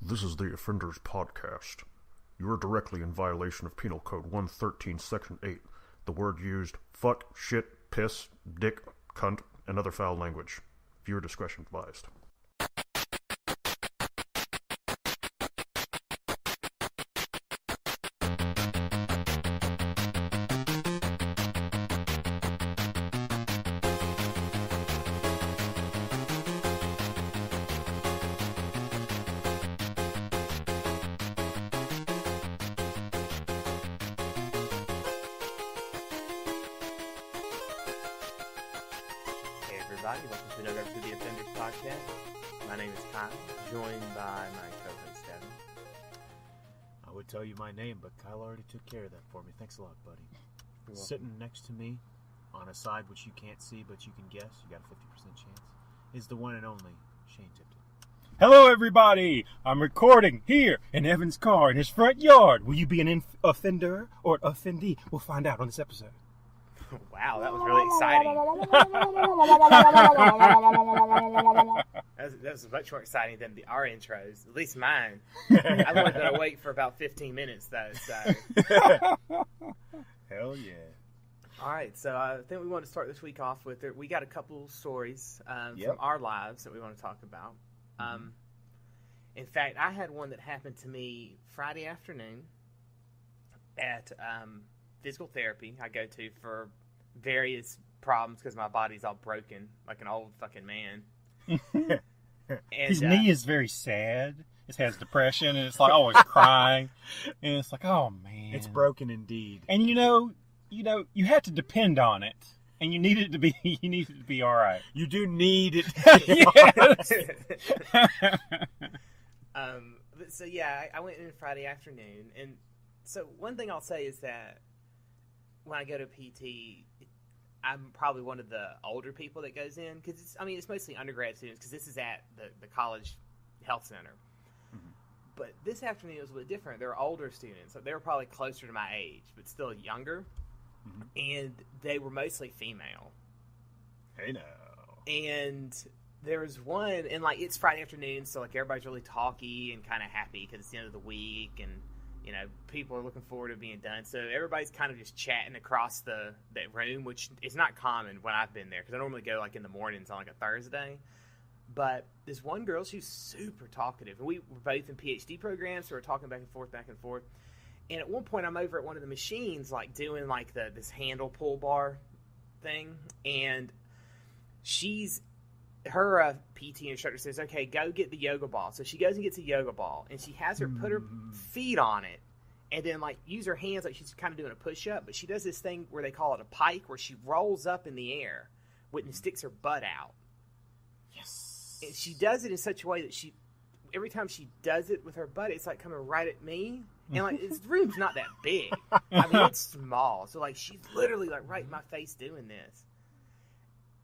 This is the Offenders Podcast. You are directly in violation of Penal Code 113, Section 8. The word used, fuck, shit, piss, dick, cunt, and other foul language. Viewer discretion advised. Welcome to another episode of the Offenders Podcast. My name is Kyle, joined by my co-host Devin. I would tell you my name, but Kyle already took care of that for me. Thanks a lot, buddy. Sitting next to me, on a side which you can't see but you can guess, you got a 50% chance, is the one and only Shane Tipton. Hello, everybody! I'm recording here in Evan's car in his front yard. Will you be an offender or an offendee? We'll find out on this episode. Wow, that was really exciting. that was much more exciting than our intros, at least mine. I've only got to wait for about 15 minutes, though. So. Hell yeah. All right, so I think we want to start this week off with it. We got a couple stories from our lives that we want to talk about. In fact, I had one that happened to me Friday afternoon at physical therapy I go to for various problems because my body's all broken like an old fucking man. And, his knee is very sad. It has depression and it's like always crying. And it's like, oh man. It's broken indeed. And you have to depend on it. And you need it to be all right. You do need it. Yes. So yeah, I went in Friday afternoon, and so one thing I'll say is that when I go to PT, I'm probably one of the older people that goes in because it's mostly undergrad students because this is at the college health center. Mm-hmm. But this afternoon was a little different. They were older students, so they were probably closer to my age, but still younger, and they were mostly female. Hey now. And there was one, and like it's Friday afternoon, so like everybody's really talky and kind of happy because it's the end of the week, and people are looking forward to being done. So everybody's kind of just chatting across the room, which is not common when I've been there because I normally go like in the mornings on like a Thursday. But this one girl, she's super talkative, and we were both in PhD programs, so we're talking back and forth. And at one point, I'm over at one of the machines, like doing like this handle pull bar thing, and her PT instructor says, okay, go get the yoga ball. So she goes and gets a yoga ball, and she has her put her feet on it and then like use her hands like she's kind of doing a push-up. But she does this thing where they call it a pike, where she rolls up in the air and sticks her butt out. Yes. And she does it in such a way that every time she does it with her butt, it's like coming right at me. And like this room's not that big. I mean, it's small. So like she's literally like right in my face doing this.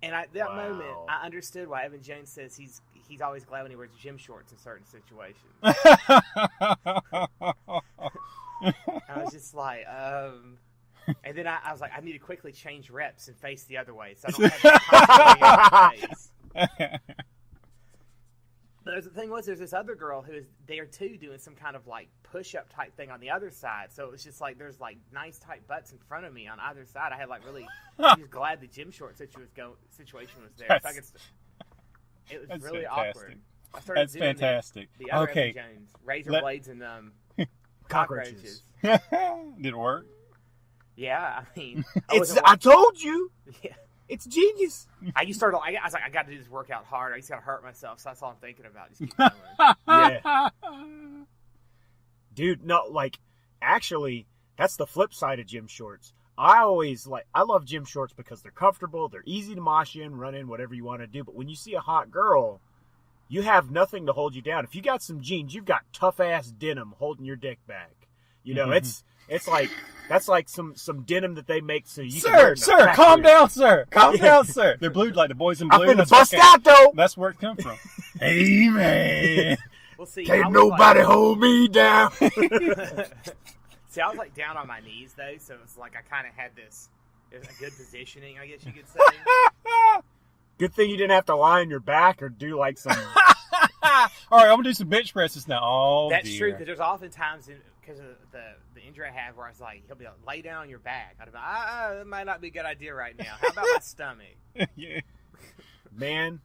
And at that moment, I understood why Evan Jones says he's always glad when he wears gym shorts in certain situations. I was just like, and then I was like, I need to quickly change reps and face the other way, so I don't have that in my face. But the thing was, there's this other girl who is there too, doing some kind of like push-up type thing on the other side. So it was just like there's like nice tight butts in front of me on either side. I had like really, I was glad the gym short situation was there. It was really fantastic. awkward. I started That's fantastic. The other okay, Evan Jones, razor blades and cockroaches. Did it work? Yeah, I mean, I told you. Yeah. It's genius. I was like, I got to do this workout hard. I just got to hurt myself. So that's all I'm thinking about. Just keep going. Yeah. Dude, no, like, actually, that's the flip side of gym shorts. I love gym shorts because they're comfortable. They're easy to mosh in, run in, whatever you want to do. But when you see a hot girl, you have nothing to hold you down. If you got some jeans, you've got tough-ass denim holding your dick back. It's like that's like some denim that they make so you can wear it in Sir, calm down, sir. Calm down, sir. They're blue like the boys in blue. I'm finna bust out, though. That's where it come from. Hey, man. Well, see, can't nobody hold me down. See, I was like down on my knees though, so it's like I kind of had a good positioning, I guess you could say. Good thing you didn't have to lie on your back or do like some All right, I'm gonna do some bench presses now. Oh, That's dear. true, because there's often times, because of the injury I have, where I was like, he'll be like, lay down on your back. I'd be like, that might not be a good idea right now. How about my stomach? Yeah. Man,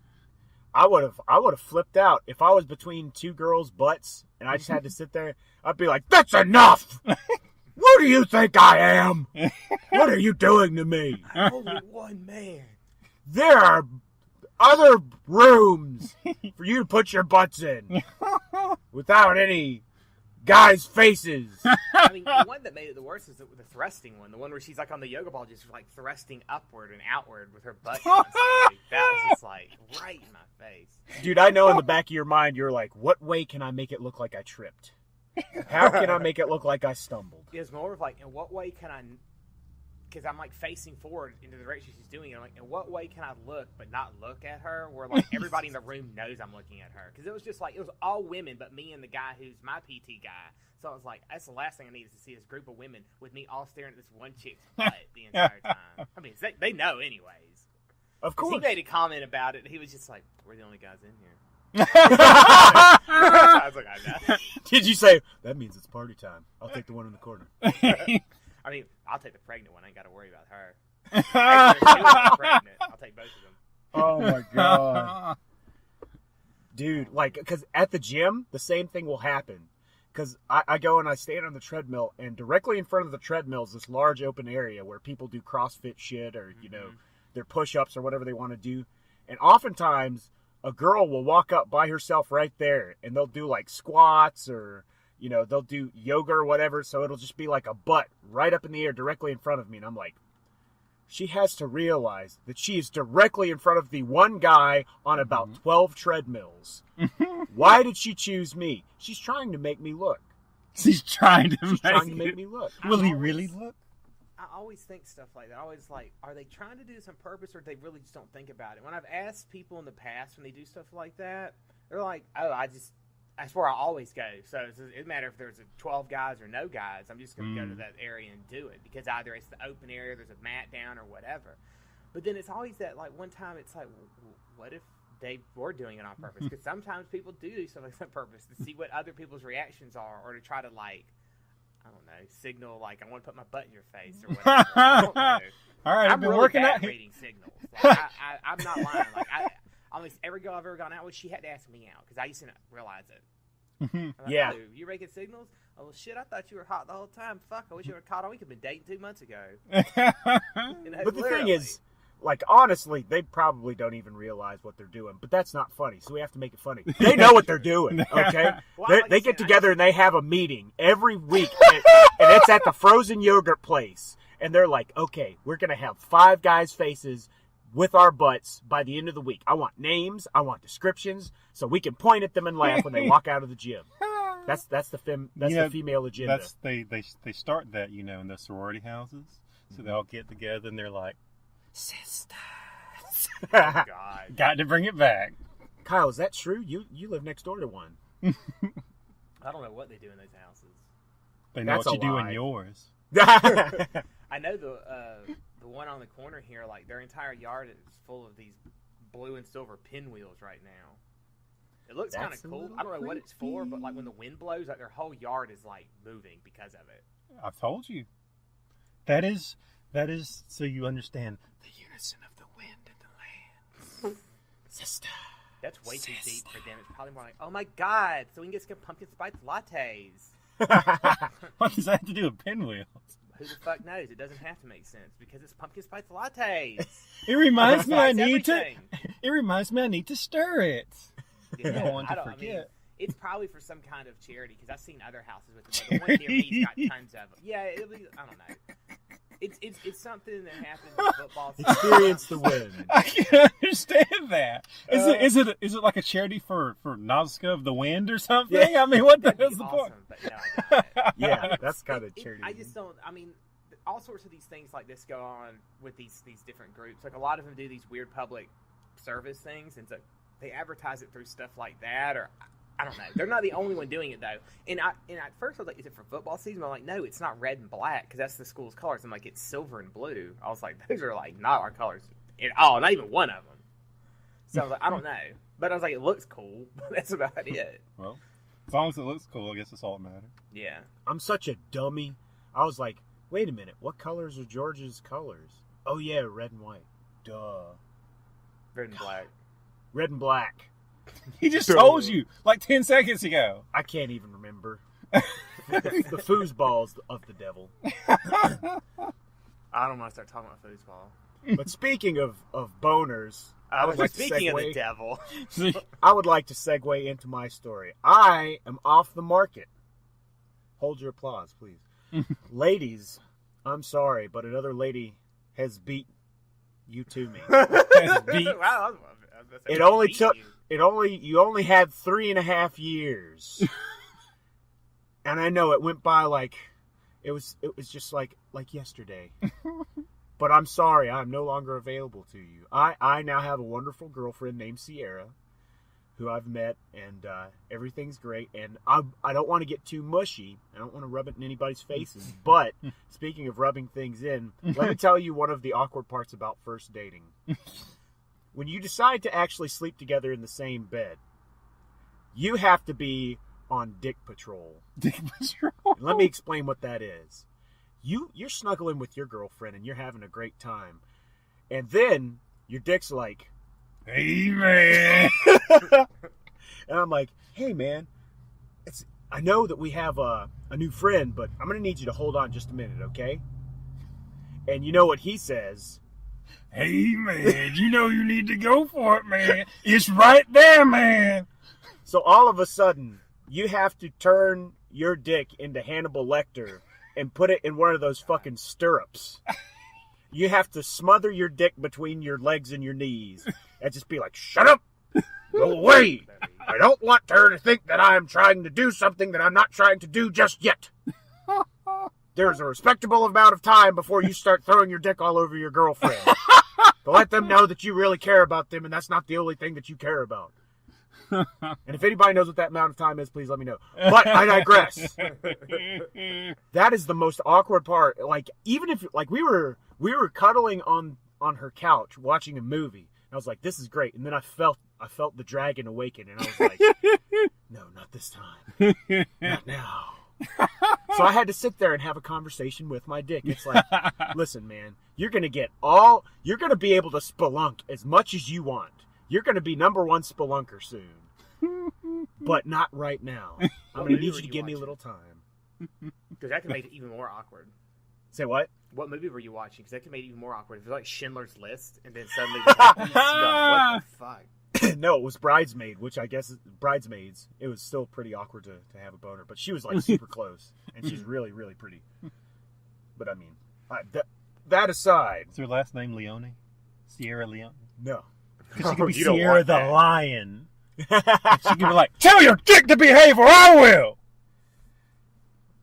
I would have flipped out if I was between two girls' butts and I just had to sit there. I'd be like, "That's enough! Who do you think I am? What are you doing to me? I'm only one man." There are other rooms for you to put your butts in without any guys' faces." I mean, the one that made it the worst is the thrusting one. The one where she's like on the yoga ball, just like thrusting upward and outward with her butt constantly. That was just like right in my face. Dude, I know in the back of your mind you're like, what way can I make it look like I tripped? How can I make it look like I stumbled? It was more of like, in what way can I? Because I'm like facing forward into the direction she's doing it. I'm like, in what way can I look but not look at her? Where like everybody in the room knows I'm looking at her. Because it was just like, it was all women but me and the guy who's my PT guy. So I was like, that's the last thing I needed to see, this group of women with me all staring at this one chick's butt the entire time. I mean, they know anyways. Of course. He made a comment about it. He was just like, we're the only guys in here. I was like, I know. Did you say, that means it's party time? I'll take the one in the corner. I mean, I'll take the pregnant one. I ain't got to worry about her. Actually, there's two of them pregnant. I'll take both of them. Oh my god. Dude, like, because at the gym, the same thing will happen. Because I go and I stand on the treadmill, and directly in front of the treadmill is this large open area where people do CrossFit shit or, you know, their push-ups or whatever they want to do. And oftentimes, a girl will walk up by herself right there, and they'll do, like, squats or, you know, they'll do yoga or whatever, so it'll just be like a butt right up in the air directly in front of me. And I'm like, she has to realize that she is directly in front of the one guy on about 12 treadmills. Why did she choose me? She's trying to make me look. She's trying to make me look. Will he really look? I always think stuff like that. I always like, are they trying to do this on purpose, or they really just don't think about it? When I've asked people in the past when they do stuff like that, they're like, oh, that's where I always go. So it doesn't matter if there's 12 guys or no guys. I'm just going to go to that area and do it, because either it's the open area, there's a mat down, or whatever. But then it's always that, like, one time it's like, what if they were doing it on purpose? Because sometimes people do stuff like that on purpose to see what other people's reactions are, or to try to, like, I don't know, signal, like, I want to put my butt in your face or whatever. I don't know. All right, I'm been really working bad out. reading signals. Like, I'm not lying. Like, almost every girl I've ever gone out with, she had to ask me out, because I used to not realize it. I'm like, Yeah. "Oh, you making signals? Oh, well, shit, I thought you were hot the whole time. Fuck, I wish you would have caught on. We could have been dating 2 months ago." You know, But the thing literally. is, like, honestly, they probably don't even realize what they're doing. But that's not funny, so we have to make it funny. They know what they're doing, okay? Well, They like they I get said, together and they have a meeting every week, and it's at the frozen yogurt place. And they're like, okay, we're going to have 5 guys' faces with our butts by the end of the week. I want names, I want descriptions, so we can point at them and laugh when they walk out of the gym. That's the female agenda. They start that, you know, in the sorority houses. So they all get together and they're like, sisters. Oh, God. Got to bring it back. Kyle, is that true? You live next door to one. I don't know what they do in those houses. They know That's what you a do lie. in yours. I know the one on the corner here, like, their entire yard is full of these blue and silver pinwheels right now. It looks kind That's of a cool. little I don't know what it's for, but, like, creepy. when the wind blows, like, their whole yard is, like, moving because of it. I've told you. That is so you understand the unison of the wind and the land. Sister. That's way too deep for them. It's probably more like, oh my God, so we can get some pumpkin spice lattes. What does that have to do with pinwheels? Who the fuck knows? It doesn't have to make sense because it's pumpkin spice lattes. It reminds me I Spice need to. everything. It reminds me I need to stir it. Yeah, don't want to I mean, forget. it's probably for some kind of charity because I've seen other houses with it. But the one near me's got tons of them. Yeah, I don't know. It's something that happens in football. Experience the wind. I can't understand that. Is it like a charity for Nazca of the Wind or something? Yeah. I mean, what the That'd hell's be the awesome, point? but no, I don't. Yeah, that's kind of charity. I just don't. I mean, all sorts of these things like this go on with these different groups. Like a lot of them do these weird public service things, and so they advertise it through stuff like that. Or I don't know. They're not the only one doing it though. And at first I was like, is it for football season? I'm like, no, it's not red and black because that's the school's colors. I'm like, it's silver and blue. I was like, those are like not our colors at all. Not even one of them. So I was like, I don't know. But I was like, it looks cool. That's about it. Well, as long as it looks cool, I guess that's all that matters. Yeah. I'm such a dummy. I was like, wait a minute. What colors are George's colors? Oh, yeah, red and white. Duh. Red and black. Red and black. He just told you like 10 seconds ago. I can't even remember. The foosballs of the devil. I don't want to start talking about foosball. But speaking of boners, I was like speaking of the devil. I would like to segue into my story. I am off the market. Hold your applause, please. Ladies, I'm sorry, but another lady has beat you to me. Has beat. Wow, It only took. You only had 3.5 years. And I know it went by like it was just like yesterday. But I'm sorry, I'm no longer available to you. I now have a wonderful girlfriend named Sierra, who I've met, and everything's great. And I don't want to get too mushy. I don't want to rub it in anybody's faces. But speaking of rubbing things in, let me tell you one of the awkward parts about first dating. When you decide to actually sleep together in the same bed, you have to be on dick patrol. Dick patrol. And let me explain what that is. You're snuggling with your girlfriend and you're having a great time. And then your dick's like, hey, man. And I'm like, hey, man, I know that we have a new friend, but I'm going to need you to hold on just a minute, okay? And you know what he says? Hey, man, you know you need to go for it, man. It's right there, man. So all of a sudden, you have to turn your dick into Hannibal Lecter and put it in one of those fucking stirrups. You have to smother your dick between your legs and your knees and just be like, shut up! Go away! I don't want her to think that I'm trying to do something that I'm not trying to do just yet. There's a respectable amount of time before you start throwing your dick all over your girlfriend. To let them know that you really care about them and that's not the only thing that you care about. And if anybody knows what that amount of time is, please let me know. But I digress. That is the most awkward part. Like, even if like we were cuddling on her couch watching a movie. And I was like, this is great. And then I felt the dragon awaken and I was like, no, not this time. Not now. So I had to sit there and have a conversation with my dick. It's like, listen, man, you're going to be able to spelunk as much as you want. You're going to be number one spelunker soon. But not right now. I'm going to need you to give me a little time. Because that could make it even more awkward. Say what? What movie were you watching? Because that could make it even more awkward. If it was like Schindler's List, and then suddenly what the fuck? No, it was Bridesmaid, which I guess is Bridesmaids. It was still pretty awkward to have a boner, but she was like super close, and she's really, really pretty. But I mean, that aside, Is her last name Leone? Sierra Leone? no. Because she could be You don't Sierra want the that. Lion. She could be like, tell your dick to behave or I will!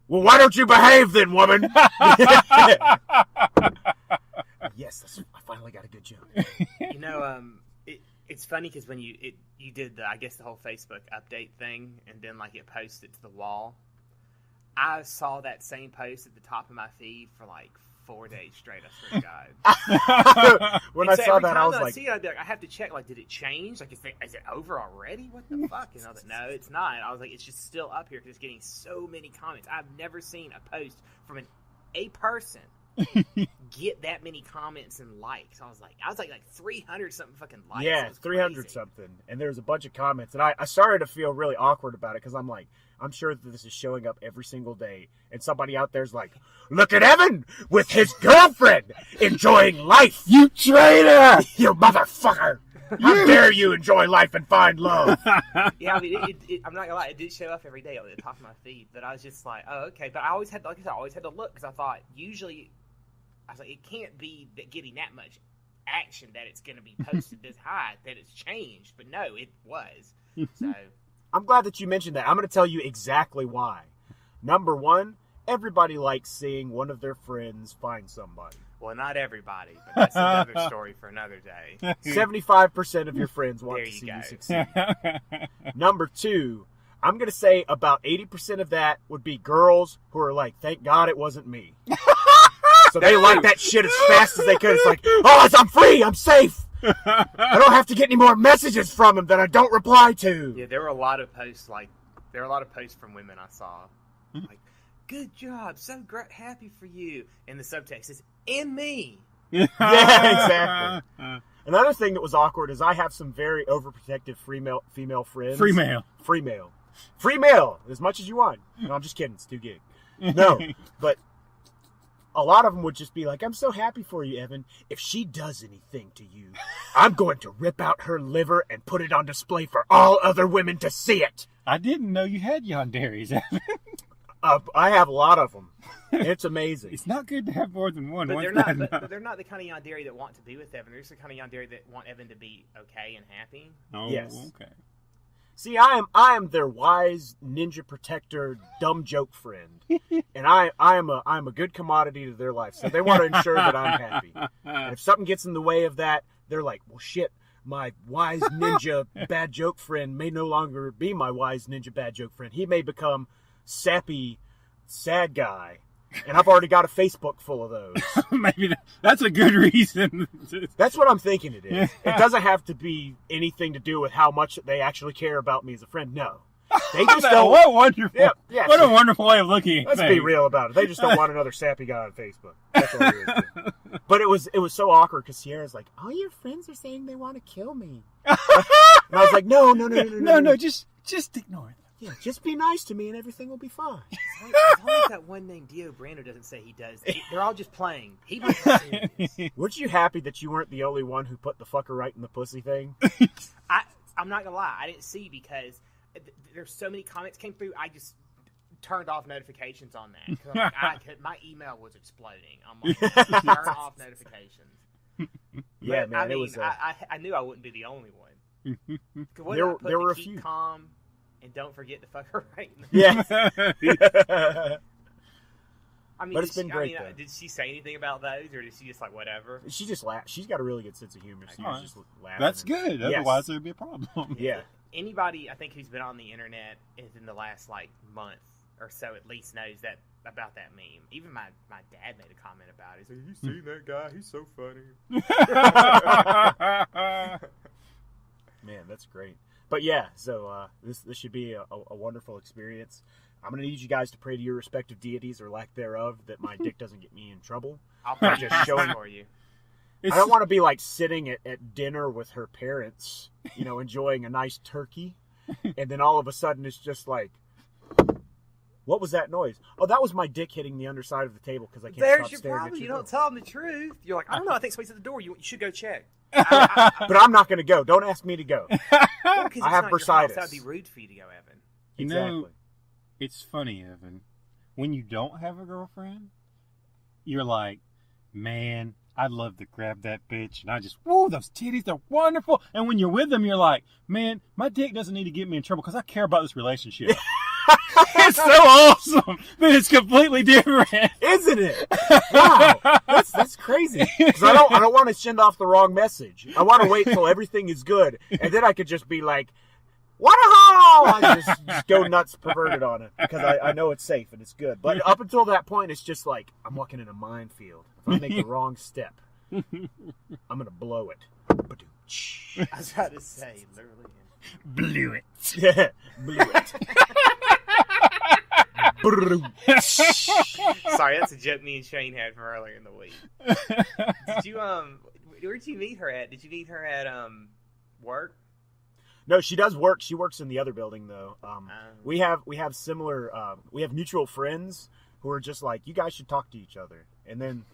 Well, why don't you behave then, woman? Yes, I finally got a good joke. You know, it's funny because when you did the whole Facebook update thing, and then like it posted to the wall. I saw that same post at the top of my feed for like 4 days straight. I swear to God. When And I so saw every that, I time was I like, see it, I'd be like, I have to check. Like, did it change? Like, is it over already? What the fuck? And I was like, no, it's not. I was like, it's just still up here because it's getting so many comments. I've never seen a post from a person get that many comments and likes. I was like 300 something fucking likes. yeah, It was 300 crazy. something. And there was a bunch of comments. And I started to feel really awkward about it because I'm like, I'm sure that this is showing up every single day. And somebody out there's like, look at Evan with his girlfriend enjoying life. You traitor! You motherfucker. How dare you enjoy life and find love? Yeah, I mean, I'm not gonna lie, it did show up every day on the top of my feed. But I was just like, oh, okay. But I always had, like I said, I always had to look because I thought usually, I was like, it can't be getting that much action that it's going to be posted this high that it's changed. But no, it was. So I'm glad that you mentioned that. I'm going to tell you exactly why. Number one, everybody likes seeing one of their friends find somebody. well, not everybody, but that's another story for another day. 75% of your friends want There to you see go. you succeed. Number two, I'm going to say about 80% of that would be girls who are like, thank God it wasn't me. So they like that shit as fast as they could. It's like, oh, I'm free, I'm safe. I don't have to get any more messages from him that I don't reply to. Yeah, there were a lot of posts from women I saw. Like, good job, so great, happy for you. And the subtext is, and me. Yeah, exactly. Another thing that was awkward is I have some very overprotective female friends. Free male, as much as you want. No, I'm just kidding. It's 2 gig. No, but a lot of them would just be like, I'm so happy for you, Evan. If she does anything to you, I'm going to rip out her liver and put it on display for all other women to see it. I didn't know you had yanderes, Evan. I have a lot of them. It's amazing. It's not good to have more than one. But they're not the kind of yandere that want to be with Evan. They're just the kind of yandere that want Evan to be okay and happy. Oh, yes. Okay. See, I am their wise ninja protector, dumb joke friend, and I am a good commodity to their life. So they want to ensure that I'm happy. And if something gets in the way of that, they're like, well, shit. My wise ninja bad joke friend may no longer be my wise ninja bad joke friend. He may become sappy, sad guy. And I've already got a Facebook full of those. Maybe that's a good reason. That's what I'm thinking it is. It doesn't have to be anything to do with how much they actually care about me as a friend. No. They just don't. What wonderful. Yeah, what a wonderful way of looking at Let's things. be real about it. They just don't want another sappy guy on Facebook. That's all it is. But it was so awkward because Sierra's like, all your friends are saying they want to kill me. And I was like, no, just ignore it. Yeah, just be nice to me and everything will be fine. As long as that one named Dio Brando doesn't say he does, they're all just playing. He might be serious. Weren't you happy that you weren't the only one who put the fucker right in the pussy thing? I'm not gonna lie, I didn't see because there's so many comments came through. I just turned off notifications on that. 'Cause I'm like, my email was exploding. I'm like, turn off notifications. Yeah, but, man, I mean, it was. I knew I wouldn't be the only one. There were a keep few. Calm and don't forget to fuck her right. Yeah. I mean, But it's been great, though. Did she say anything about those, or did she just like whatever? She just laughed. She's got a really good sense of humor. So Alright. just laughing. That's good. Yes. Otherwise, there'd be a problem. Yeah. Anybody I think who's been on the internet in the last like month or so at least knows that about that meme. Even my dad made a comment about it. He's like, "You seen that guy? He's so funny." Man, that's great. But yeah, so this should be a wonderful experience. I'm going to need you guys to pray to your respective deities or lack thereof that my dick doesn't get me in trouble. I'll probably just show it for you. I don't want to be like sitting at dinner with her parents, enjoying a nice turkey, and then all of a sudden it's just like, what was that noise? Oh, that was my dick hitting the underside of the table because I can't There's stop your staring problem. at You your don't tell them the truth. You're like, I don't know. I think somebody's at the door. You should go check. But I'm not going to go. Don't ask me to go. Well, I have bursitis. That would be rude for you to go, Evan. You Exactly. know, it's funny, Evan. When you don't have a girlfriend, you're like, man, I'd love to grab that bitch. And I just, whoa, those titties, they're wonderful. And when you're with them, you're like, man, my dick doesn't need to get me in trouble because I care about this relationship. It's so awesome that it's completely different. Isn't it? Wow. That's crazy. 'Cause I don't want to send off the wrong message. I want to wait till everything is good. And then I could just be like, what a hole! I just go nuts perverted on it because I know it's safe and it's good. But up until that point, it's just like I'm walking in a minefield. If I make the wrong step, I'm going to blow it. I was about to say, literally. Blew it. Yeah, blew it. Sorry, that's a joke me and Shane had from earlier in the week. Did you where'd you meet her at? Did you meet her at work? No, she does work. She works in the other building though. We have similar. We have mutual friends who are just like, you guys should talk to each other. And then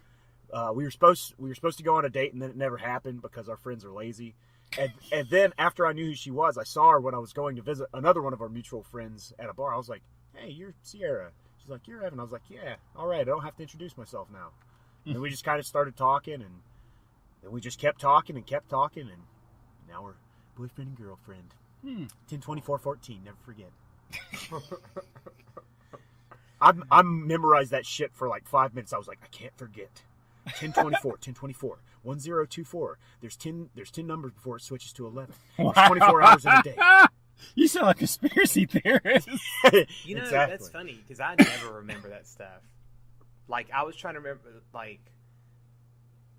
we were supposed to go on a date, and then it never happened because our friends are lazy. And then after I knew who she was, I saw her when I was going to visit another one of our mutual friends at a bar. I was like, hey, you're Sierra. She's like, you're Evan. I was like, yeah, all right. I don't have to introduce myself now. And we just kind of started talking, and then we just kept talking, and now we're boyfriend and girlfriend. 10/24/14. Never forget. I memorized that shit for like 5 minutes. I was like, I can't forget. 10/24. 1024. There's 10 numbers before it switches to 11. There's 24 hours in a day. You sound like a conspiracy theorist. You know, Exactly. That's funny because I never remember that stuff. Like, I was trying to remember, like,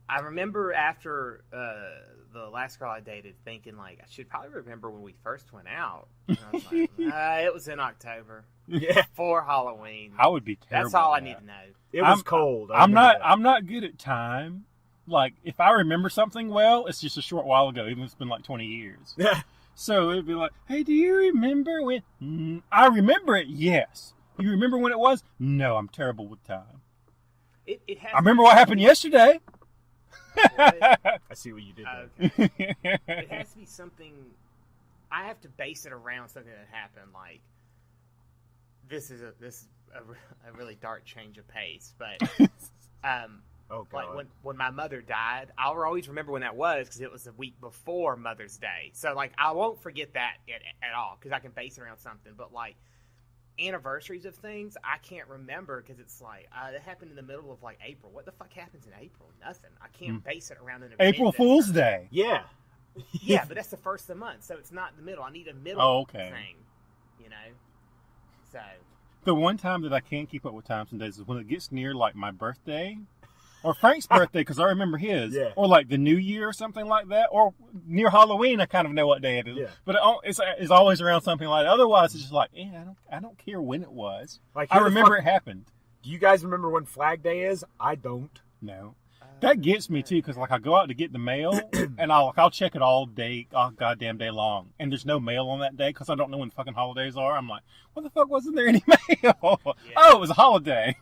I remember after the last girl I dated thinking, like, I should probably remember when we first went out. And I was like, it was in October. Yeah. For Halloween. I would be terrible. That's all I at need that. to know. It was cold. I'm not good at time. Like, if I remember something well, it's just a short while ago, even if it's been like 20 years. Yeah. So it'd be like, hey, do you remember when... I remember it, yes. You remember when it was? No, I'm terrible with time. It has I remember what happened yesterday. I see what you did there. Okay. It has to be something. I have to base it around something that happened. Like, this is a really dark change of pace, but Oh, God. like when my mother died, I'll always remember when that was because it was the week before Mother's Day. So like I won't forget that at all because I can base it around something. But like anniversaries of things, I can't remember because it's like it happened in the middle of like April. What the fuck happens in April? Nothing. I can't base it around an event. April Fool's Day. Yeah. Yeah, but that's the first of the month, so it's not the middle. I need a middle thing, you know? So. The one time that I can't keep up with times and days is when it gets near, like, my birthday, or Frank's birthday, because I remember his, Yeah. or, like, the New Year or something like that, or near Halloween, I kind of know what day it is. Yeah. But it's always around something like that. Otherwise, it's just like, I don't care when it was. Like, I remember it happened. Do you guys remember when Flag Day is? I don't. No. That gets me too, because like I go out to get the mail, and I'll check it all goddamn day long, and there's no mail on that day because I don't know when fucking holidays are. I'm like, what the fuck wasn't there any mail? Yeah. Oh, it was a holiday.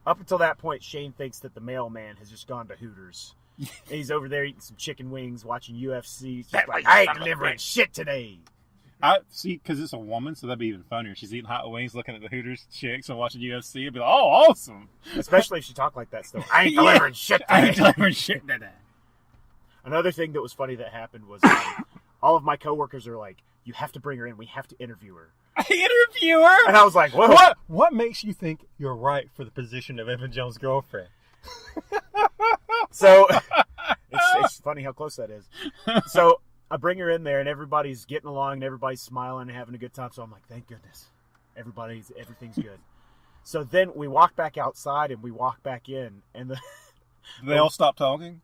Up until that point, Shane thinks that the mailman has just gone to Hooters. And he's over there eating some chicken wings, watching UFC. He's just like, I ain't delivering shit today. I see, because it's a woman, so that'd be even funnier. She's eating hot wings, looking at the Hooters chicks, and watching UFC. I'd be like, oh, awesome. Especially if she talked like that still. I ain't delivering shit today. I ain't delivering shit today. Another thing that was funny that happened was all of my coworkers are like, you have to bring her in. We have to interview her. Interview her? And I was like, whoa. What makes you think you're right for the position of Evan Jones' girlfriend? So, it's funny how close that is. So, I bring her in there, and everybody's getting along, and everybody's smiling and having a good time. So I'm like, thank goodness. Everything's good. So then we walk back outside, and we walk back in, and They all stop talking?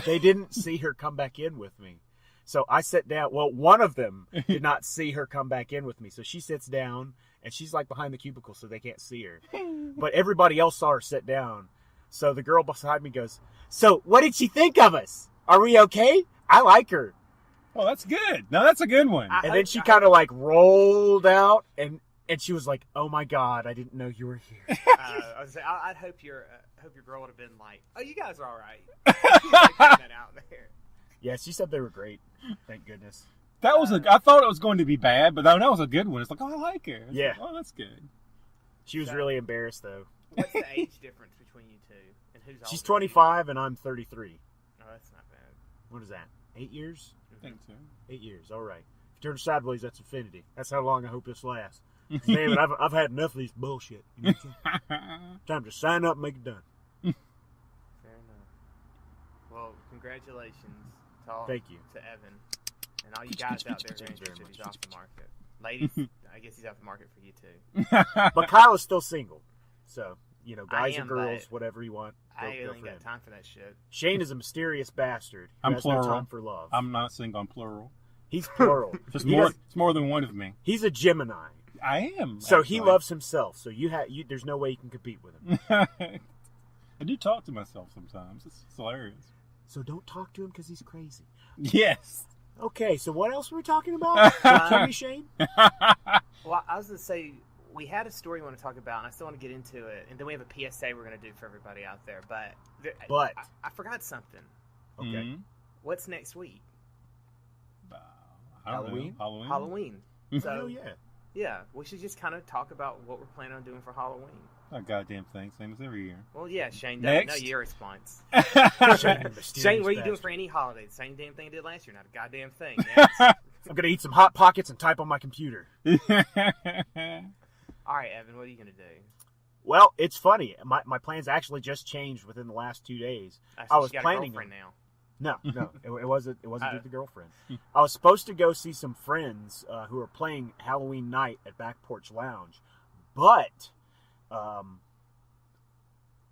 they didn't see her come back in with me. So I sit down. Well, one of them did not see her come back in with me. So she sits down, and she's like behind the cubicle, so they can't see her. But everybody else saw her sit down. So the girl beside me goes, so what did she think of us? Are we okay? I like her. Oh, that's good. No, that's a good one. And then she kind of like rolled out, and she was like, "Oh my God, I didn't know you were here." I'd hope your girl would have been like, "Oh, you guys are all right." Like, that out there. Yeah, she said they were great. Thank goodness. That was I thought it was going to be bad, but that was a good one. It's like, oh, I like her. It's Yeah. like, oh, that's good. She was really embarrassed though. What's the age difference between you two? And who's She's older? 25 and I'm 33. Oh, that's not bad. What is that? 8 years? I think so. 8 years. All right. If you turn sideways, that's infinity. That's how long I hope this lasts. Damn it, I've had enough of these bullshit. You know what I'm saying? Time to sign up and make it done. Fair enough. Well, congratulations Thank you. to Evan and all you guys out there who are interested. He's off the market. Ladies, I guess he's off the market for you too. But Kyle is still single. So, you know, I guys or am, girls, but whatever you want. I Go ain't for got him. time for that shit. Shane is a mysterious bastard who I'm has plural. no time for love. I'm not single. I'm plural. He's plural. It's He more. has- It's more than one of me. he's a Gemini. I am. So he actually. loves himself. So there's no way you can compete with him. I do talk to myself sometimes. It's hilarious. So don't talk to him because he's crazy. Yes. Okay, so what else were we talking about? Don't kill me, Shane. Well, I was going to say, we had a story we want to talk about, and I still want to get into it. And then we have a PSA we're going to do for everybody out there. But I forgot something. Okay. Mhm. What's next week? I don't know. Halloween? Halloween. Hell So, yeah. yeah, we should just kind of talk about what we're planning on doing for Halloween. A goddamn thing, same as every year. Well, yeah, Shane doesn't know Next. your response. Shane, the mysterious Shane, what are you doing bastard. for any holiday? The same damn thing I did last year. Not a goddamn thing. Next. I'm going to eat some Hot Pockets and type on my computer. All right, Evan, what are you going to do? Well, it's funny. My plans actually just changed within the last 2 days. Actually, I was you got planning a girlfriend now. No, it wasn't Oh. with the girlfriend. I was supposed to go see some friends who are playing Halloween night at Back Porch Lounge, but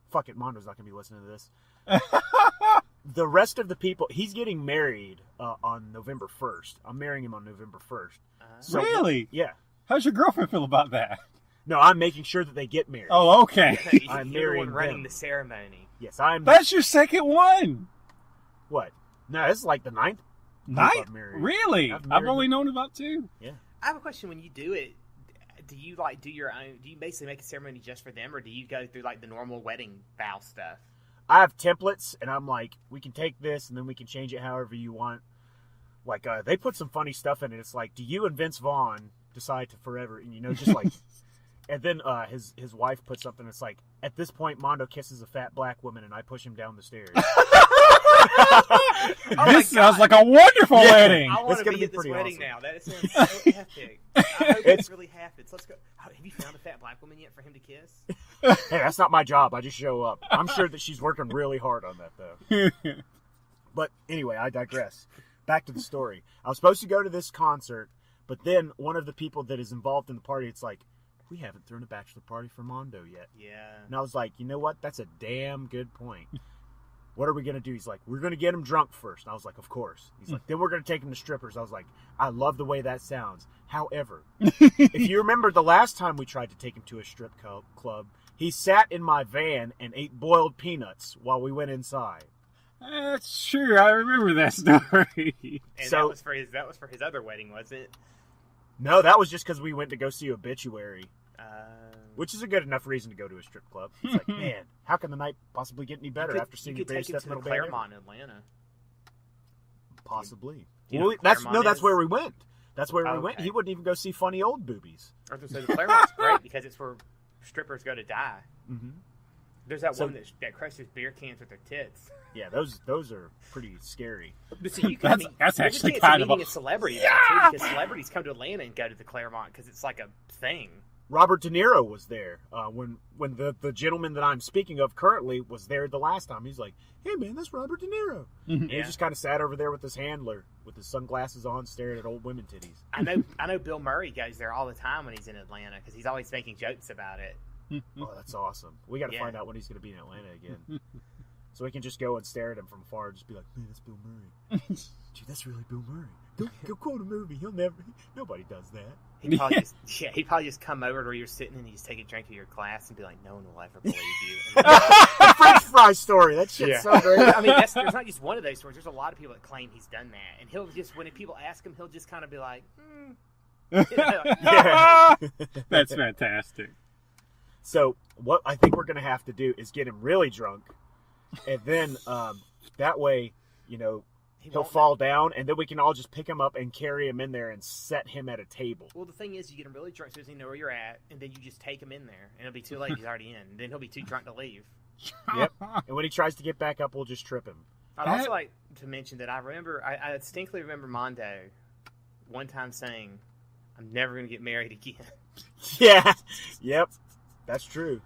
fuck it, Mondo's not gonna be listening to this. the rest of the people, he's getting married on November 1st. I'm marrying him on November 1st. So, really? Yeah. How's your girlfriend feel about that? No, I'm making sure that they get married. Oh, okay. I'm You're the marrying one running them. the ceremony. Yes, I'm. That's your second one. What? No, this is like the 9th. Night? I've married. Really? I've I've married- only known about 2. Yeah. I have a question. When you do it, do you like do your own? Do you basically make a ceremony just for them, or do you go through like the normal wedding vow stuff? I have templates, and I'm like, we can take this, and then we can change it however you want. Like, they put some funny stuff in it. It's like, do you and Vince Vaughn decide to forever, and just like, and then his wife put something. It's like, at this point, Mondo kisses a fat black woman, and I push him down the stairs. This sounds like a wonderful wedding. I want It's to gonna be be at this pretty wedding awesome. now. That sounds so epic. I hope it really happens. Let's go. Oh, have you found a fat black woman yet for him to kiss? Hey, that's not my job. I just show up. I'm sure that she's working really hard on that, though. But anyway, I digress. Back to the story. I was supposed to go to this concert, but then one of the people that is involved in the party, it's like, we haven't thrown a bachelor party for Mondo yet. Yeah. And I was like, you know what? That's a damn good point. What are we going to do? He's like, we're going to get him drunk first. And I was like, of course. He's like, then we're going to take him to strippers. I was like, I love the way that sounds. However, if you remember the last time we tried to take him to a strip club, he sat in my van and ate boiled peanuts while we went inside. That's true. I remember that story. And So- that was for his other wedding, wasn't it? No, that was just because we went to go see Obituary, Uh, which is a good enough reason to go to a strip club. It's like, man, how can the night possibly get any better after seeing you the could greatest take him death to the metal band ever? Claremont in Atlanta. Possibly. Do you know Well, what that's Claremont that's is? where we went. That's where we went. Okay. He wouldn't even go see funny old boobies. So the Claremont's great because it's where strippers go to die. Mm-hmm. There's that So- one that crushes beer cans with their tits. Yeah, those are pretty scary. But so you can That's- meet, that's there's actually a chance of kind of meeting a- a celebrity now, too, because celebrities come to Atlanta and go to the Claremont because it's like a thing. Robert De Niro was there when the gentleman that I'm speaking of currently was there the last time. He's like, hey, man, that's Robert De Niro. And he Yeah. just kind of sat over there with his handler with his sunglasses on staring at old women titties. I know Bill Murray goes there all the time when he's in Atlanta because he's always making jokes about it. Oh, that's awesome. We got to Yeah. find out when he's going to be in Atlanta again. So we can just go and stare at him from afar and just be like, man, that's Bill Murray. Dude, that's really Bill Murray. Go quote a movie. Nobody does that. He'd probably just come over to where you're sitting and you just take a drink of your glass and be like, no one will ever believe you. The French fry story. That shit's Yeah. so great. I mean, there's not just one of those stories. There's a lot of people that claim he's done that, and he'll just when people ask him, he'll just kind of be like, Yeah. That's fantastic. So what I think we're going to have to do is get him really drunk, and then that way, he'll won't- fall down, and then we can all just pick him up and carry him in there and set him at a table. Well, the thing is, you get him really drunk so he doesn't know where you're at, and then you just take him in there, and it'll be too late. He's already in. Then he'll be too drunk to leave. Yep. And when he tries to get back up, we'll just trip him. I'd also like to mention that I distinctly remember Mondo one time saying, I'm never going to get married again. Yeah. Yep. That's true.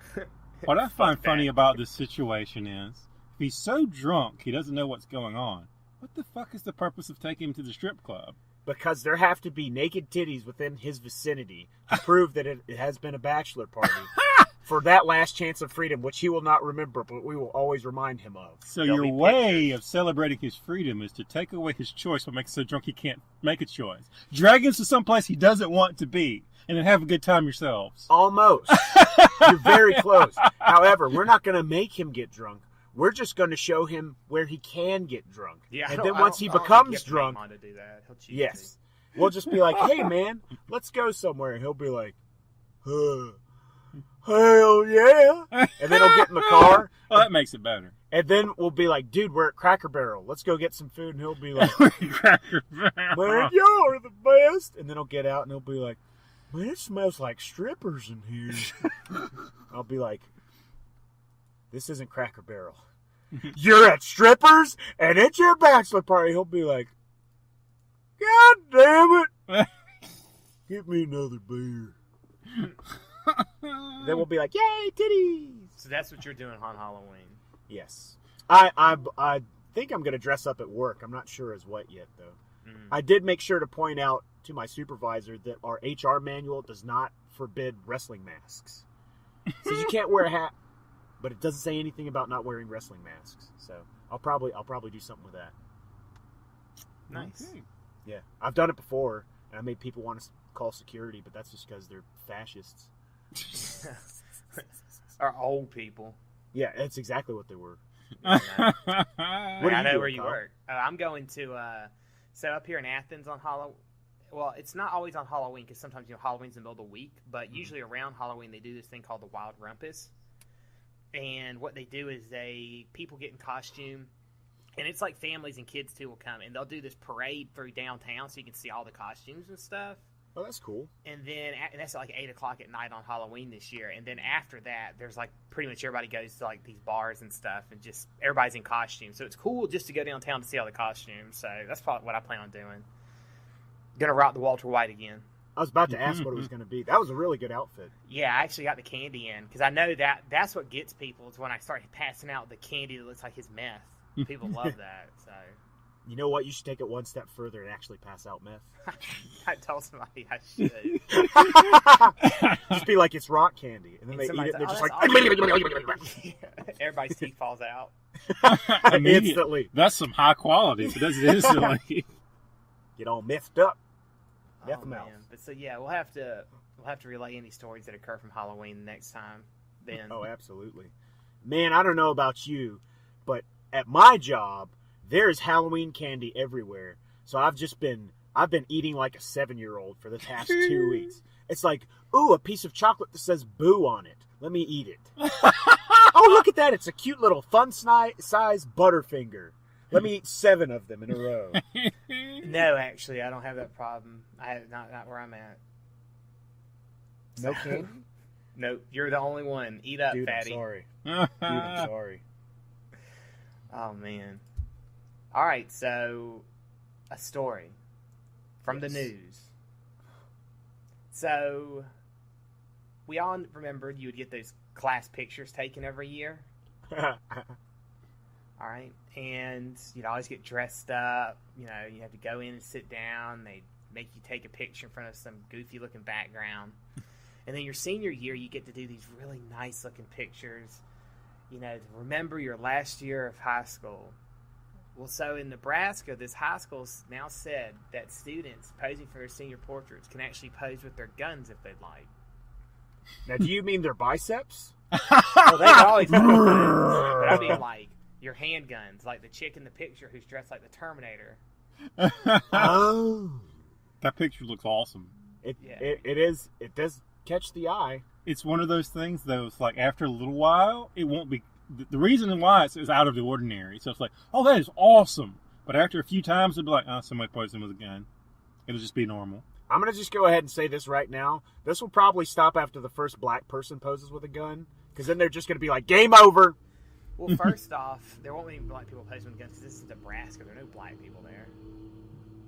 What I find Fuck funny that. about this situation is, if he's so drunk he doesn't know what's going on, what the fuck is the purpose of taking him to the strip club? Because there have to be naked titties within his vicinity to prove that it has been a bachelor party for that last chance of freedom, which he will not remember, but we will always remind him of. So There'll your be way of celebrating his freedom is to take away his choice by making him so drunk he can't make a choice. Drag him to someplace he doesn't want to be, and then have a good time yourselves. Almost. You're very close. However, we're not going to make him get drunk. We're just going to show him where he can get drunk. Yeah, and then once he becomes drunk, to do that. He'll choose yes, we'll just be like, hey, man, let's go somewhere. And he'll be like, hell yeah. And then he'll get in the car. Well, that makes it better. And then we'll be like, dude, we're at Cracker Barrel. Let's go get some food. And he'll be like, Cracker man, Barrel. y'all are the best. And then he'll get out and he'll be like, man, it smells like strippers in here. I'll be like, this isn't Cracker Barrel. You're at strippers and it's your bachelor party. He'll be like, God damn it. Get me another beer. Then we'll be like, yay, titties. So that's what you're doing on Halloween. Yes. I think I'm going to dress up at work. I'm not sure as what yet, though. Mm. I did make sure to point out to my supervisor that our HR manual does not forbid wrestling masks. It says you can't wear a hat, but it doesn't say anything about not wearing wrestling masks. So I'll probably do something with that. Nice. Okay. Yeah, I've done it before, and I made people want to call security, but that's just because they're fascists. Or old people. Yeah, that's exactly what they were. What are you I know doing, where you Kyle? work. I'm going to so up here in Athens on Halloween. Well, it's not always on Halloween because sometimes Halloween's in the middle of the week, but usually around Halloween they do this thing called the Wild Rumpus. And what they do is people get in costume, and it's like families and kids too will come, and they'll do this parade through downtown so you can see all the costumes and stuff. Oh, that's cool. And that's at like 8 o'clock at night on Halloween this year. And then after that, there's like pretty much everybody goes to like these bars and stuff, and just everybody's in costume. So it's cool just to go downtown to see all the costumes. So that's probably what I plan on doing. Gonna rock the Walter White again. I was about to ask what it was going to be. That was a really good outfit. Yeah, I actually got the candy in because I know that's what gets people is when I start passing out the candy that looks like his meth. People love that. So You know what? You should take it one step further and actually pass out meth. I told somebody I should. Just be like, it's rock candy. And then they eat somebody's it, and they're just "Oh, like... that's awesome." Everybody's teeth falls out. Immediate. Instantly. That's some high quality. It does it instantly. Get all miffed up. Meth Oh, mouth. man. But so yeah, we'll have to relay any stories that occur from Halloween next time. Then Oh, absolutely. Man, I don't know about you, but at my job, there's Halloween candy everywhere. So I've been eating like a 7-year-old for the past 2 weeks. It's like, ooh, a piece of chocolate that says boo on it. Let me eat it. Oh, look at that. It's a cute little fun size Butterfinger. Let me eat 7 of them in a row. no, actually, I don't have that problem. I not where I'm at. No candy? Nope, you're the only one. Eat up, Dude, fatty. I'm sorry. Dude, I'm sorry. Oh man. All right, so a story from the Yes. news. So we all remembered you would get those class pictures taken every year. All right, and you'd always get dressed up. You know, you have to go in and sit down. They make you take a picture in front of some goofy-looking background. And then your senior year, you get to do these really nice-looking pictures. You know, to remember your last year of high school. Well, so in Nebraska, this high school now said that students posing for their senior portraits can actually pose with their guns if they'd like. Now, do you mean their biceps? Well, they can always. But I mean, like your handguns, like the chick in the picture who's dressed like the Terminator. Oh. That picture looks awesome. It Yeah. It does catch the eye. It's one of those things, though. It's like after a little while, it won't be. The reason why it's out of the ordinary. So it's like, oh, that is awesome. But after a few times, it'll be like, oh, somebody posing with a gun. It'll just be normal. I'm going to just go ahead and say this right now. This will probably stop after the first black person poses with a gun. Because then they're just going to be like, game over. Well, first off, there won't be any black people posing with guns because this is Nebraska. There are no black people there.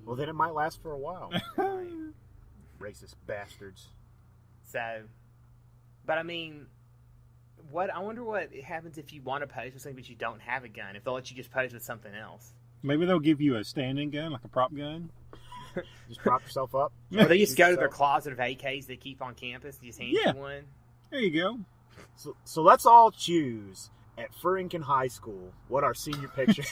Well, then it might last for a while. Right. Racist bastards. So, but I mean, I wonder what happens if you want to pose with something but you don't have a gun. If they'll let you just pose with something else. Maybe they'll give you a standing gun, like a prop gun. Just prop yourself up. Or they just go to their closet of AKs they keep on campus and just hand Yeah. you one. There you go. So let's all choose at Furinkin High School what our senior picture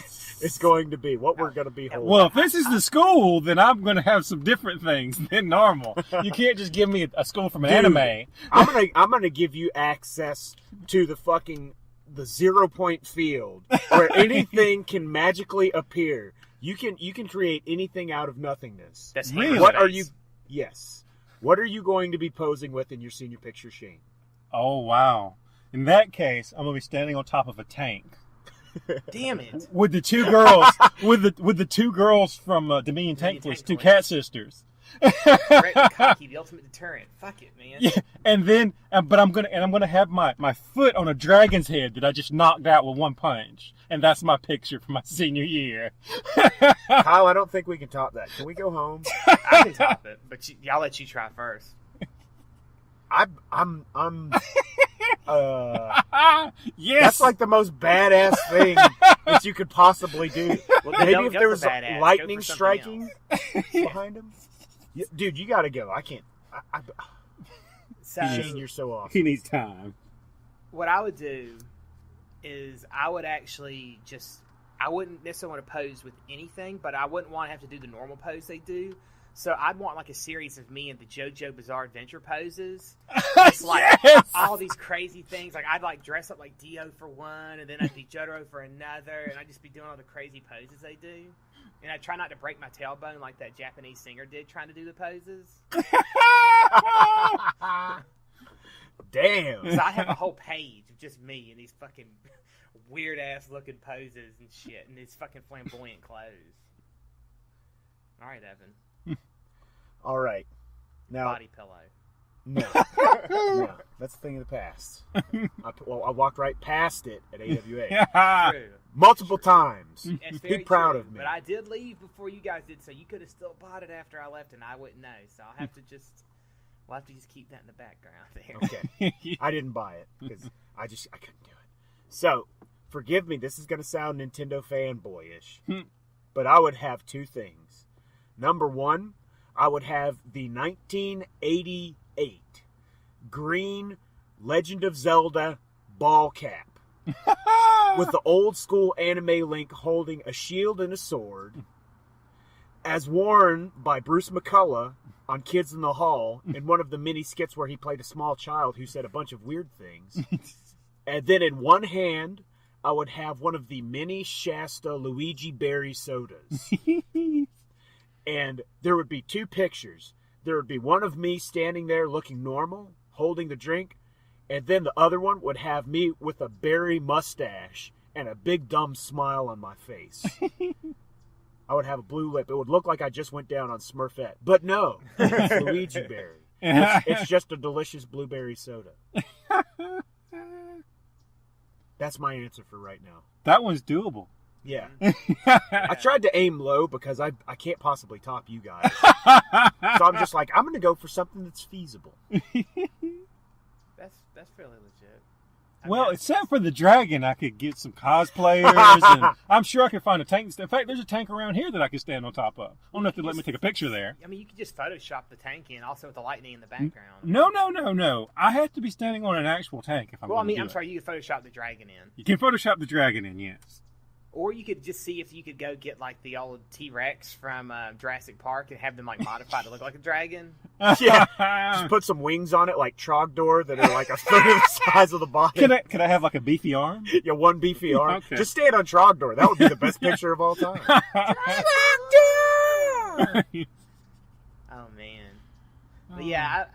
is going to be. What we're going to be holding. Well, if this is the school, then I'm going to have some different things than normal. You can't just give me a school from an Dude. anime. I'm gonna give you access to the 0 point field where anything can magically appear. You can create anything out of nothingness. That's Really? Hammer's What are face. you? Yes. What are you going to be posing with in your senior picture, Shane? Oh, wow. In that case, I'm going to be standing on top of a tank. Damn it. With the two girls, with the two girls from Dominion Tank Dominion Force, Tank two Force. cat sisters. Brett McConkey, the ultimate deterrent. Fuck it, man. Yeah, and then, but I'm gonna have my foot on a dragon's head that I just knocked out with one punch, and that's my picture for my senior year. Kyle, I don't think we can top that. Can we go home? I can top it, but I'll let you try first. I'm Yes, that's like the most badass thing that you could possibly do. Well, then Maybe don't if go there for was badass. Go lightning for something striking behind him. Dude, you gotta go. I can't. So, Shane, you're so awesome. he needs time. what I would do is I would actually I wouldn't necessarily want to pose with anything, but I wouldn't want to have to do the normal pose they do. So I'd want like a series of me in the JoJo Bizarre Adventure poses. Just like Yes! all these crazy things. Like I'd like dress up like Dio for one, and then I'd be Jotaro for another, and I'd just be doing all the crazy poses they do. And I'd try not to break my tailbone like that Japanese singer did trying to do the poses. Damn. So I have a whole page of just me in these fucking weird ass looking poses and shit, and these fucking flamboyant clothes. All right, Evan. All right. Now, Body pillow. no, no, that's a thing of the past. I walked right past it at AWA True. multiple times. It's Be very proud true, of me. But I did leave before you guys did, so you could have still bought it after I left, and I wouldn't know. So I'll have to we'll have to just keep that in the background there. Okay. I didn't buy it because I couldn't do it. So, forgive me, this is going to sound Nintendo fanboyish, but I would have two things. Number one, I would have the 1988 green Legend of Zelda ball cap with the old school anime Link holding a shield and a sword, as worn by Bruce McCullough on Kids in the Hall in one of the mini skits where he played a small child who said a bunch of weird things. And then in one hand, I would have one of the mini Shasta Luigi Berry sodas. And there would be two pictures. There would be one of me standing there looking normal, holding the drink, and then the other one would have me with a berry mustache and a big dumb smile on my face. I would have a blue lip. It would look like I just went down on Smurfette. But no, it's Luigi Berry. It's just a delicious blueberry soda. That's my answer for right now. That one's doable. Yeah. I tried to aim low because I can't possibly top you guys. So I'm just like, I'm going to go for something that's feasible. That's fairly legit. Well, except for the dragon, I could get some cosplayers, and I'm sure I could find a tank. In fact, there's a tank around here that I could stand on top of. I don't know if they'll let me take a picture there. I mean, you could just Photoshop the tank in, also with the lightning in the background. No. I have to be standing on an actual tank if I'm Well, I going mean, to do I'm it. sorry, you could Photoshop the dragon in. You can Photoshop the dragon in, yes. Or you could just see if you could go get, like, the old T-Rex from Jurassic Park and have them, like, modified to look like a dragon. Yeah. Just put some wings on it like Trogdor that are like a third of the size of the body. Could I have like a beefy arm? Yeah, one beefy arm. Okay. Just stand on Trogdor. That would be the best picture of all time. Trogdor! Oh, man. But, yeah,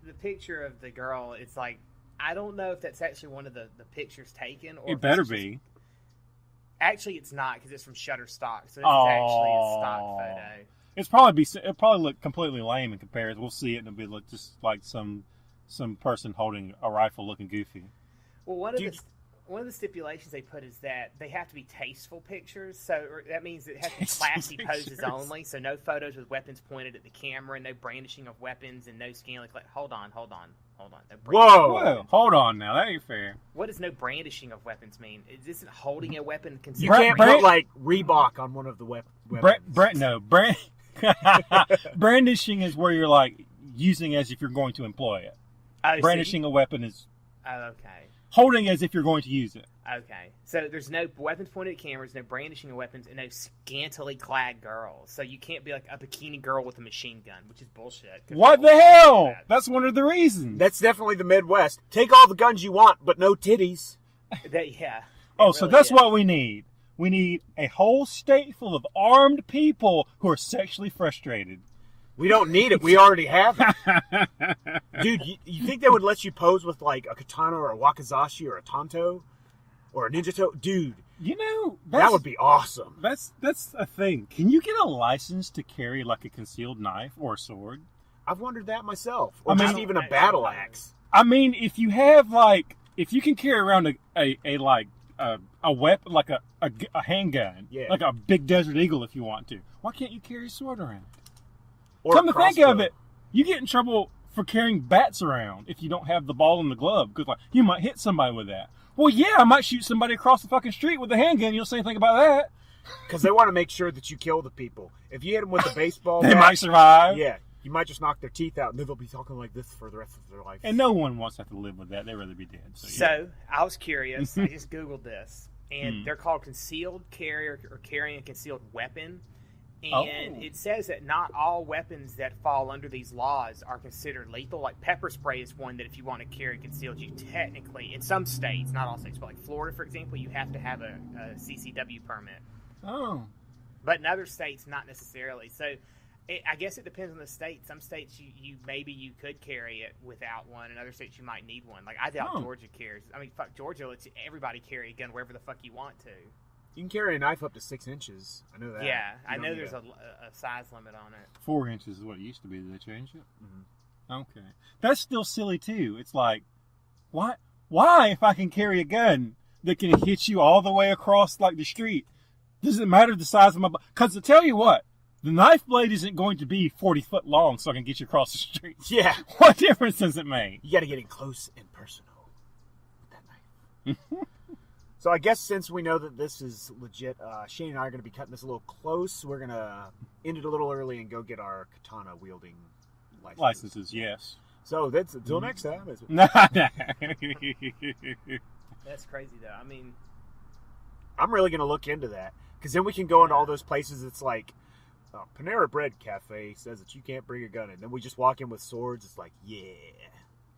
the picture of the girl, it's like, I don't know if that's actually one of the pictures taken. Or It better be. Actually, it's not, because it's from Shutterstock, so this is actually a stock photo. It'll probably look completely lame in comparison. We'll see it and it'll be look just like some person holding a rifle looking goofy. Well, one of the stipulations they put is that they have to be tasteful pictures. So that means it has to be classy poses only. So no photos with weapons pointed at the camera, no brandishing of weapons, and no skin. Like, hold on. No Whoa! Hold on now. That ain't fair. What does no brandishing of weapons mean? Isn't holding a weapon You considered? can't put like Reebok on one of the weapons. Brandishing is where you're like using as if you're going to employ it. Oh, Brandishing a weapon is okay. holding as if you're going to use it. Okay. So there's no weapons pointed at cameras, no brandishing of weapons, and no scantily clad girls. So you can't be like a bikini girl with a machine gun, which is bullshit. What the hell? That's one of the reasons. That's definitely the Midwest. Take all the guns you want, but no titties. So that's what we need. We need a whole state full of armed people who are sexually frustrated. We don't need it. We already have it. Dude, you think they would let you pose with like a katana or a wakizashi or a tanto or a ninja toe? Dude, You know, that would be awesome. That's a thing. Can you get a license to carry like a concealed knife or a sword? I've wondered that myself. Or I mean, just even a battle axe. I mean, if you have if you can carry around a weapon like a handgun, Yeah. like a big Desert Eagle, if you want to, why can't you carry a sword around? Or Come a to think crossbow. of it, you get in trouble for carrying bats around if you don't have the ball in the glove, because you might hit somebody with that. Well, yeah, I might shoot somebody across the fucking street with a handgun. You don't say anything about that. Because they want to make sure that you kill the people. If you hit them with a baseball They bat, might survive. yeah, you might just knock their teeth out, and then they'll be talking like this for the rest of their life. And no one wants to have to live with that. They'd rather be dead. So, yeah. So I was curious. I just Googled this. and they're called concealed carry or carrying a concealed weapon. And it says that not all weapons that fall under these laws are considered lethal. Like pepper spray is one that if you want to carry concealed, you technically, in some states, not all states, but like Florida, for example, you have to have a CCW permit. Oh. But in other states, not necessarily. So I guess it depends on the state. Some states you maybe you could carry it without one. In other states, you might need one. Like I doubt Georgia carries. I mean, fuck, Georgia lets everybody carry a gun wherever the fuck you want to. You can carry a knife up to 6 inches. I know that. Yeah, I know there's a size limit on it. 4 inches is what it used to be. Did they change it? Mm-hmm. Okay. That's still silly, too. It's like, why if I can carry a gun that can hit you all the way across, like, the street, does it matter the size of my body? Because to tell you what, the knife blade isn't going to be 40 foot long so I can get you across the street. Yeah. What difference does it make? You got to get in close and personal with that knife. So I guess since we know that this is legit, Shane and I are going to be cutting this a little close. We're going to end it a little early and go get our katana wielding Licenses, yes. So that's until next time. That's crazy, though. I mean, I'm really going to look into that because then we can go into all those places. It's like Panera Bread Cafe says that you can't bring a gun in. Then we just walk in with swords. It's like, yeah,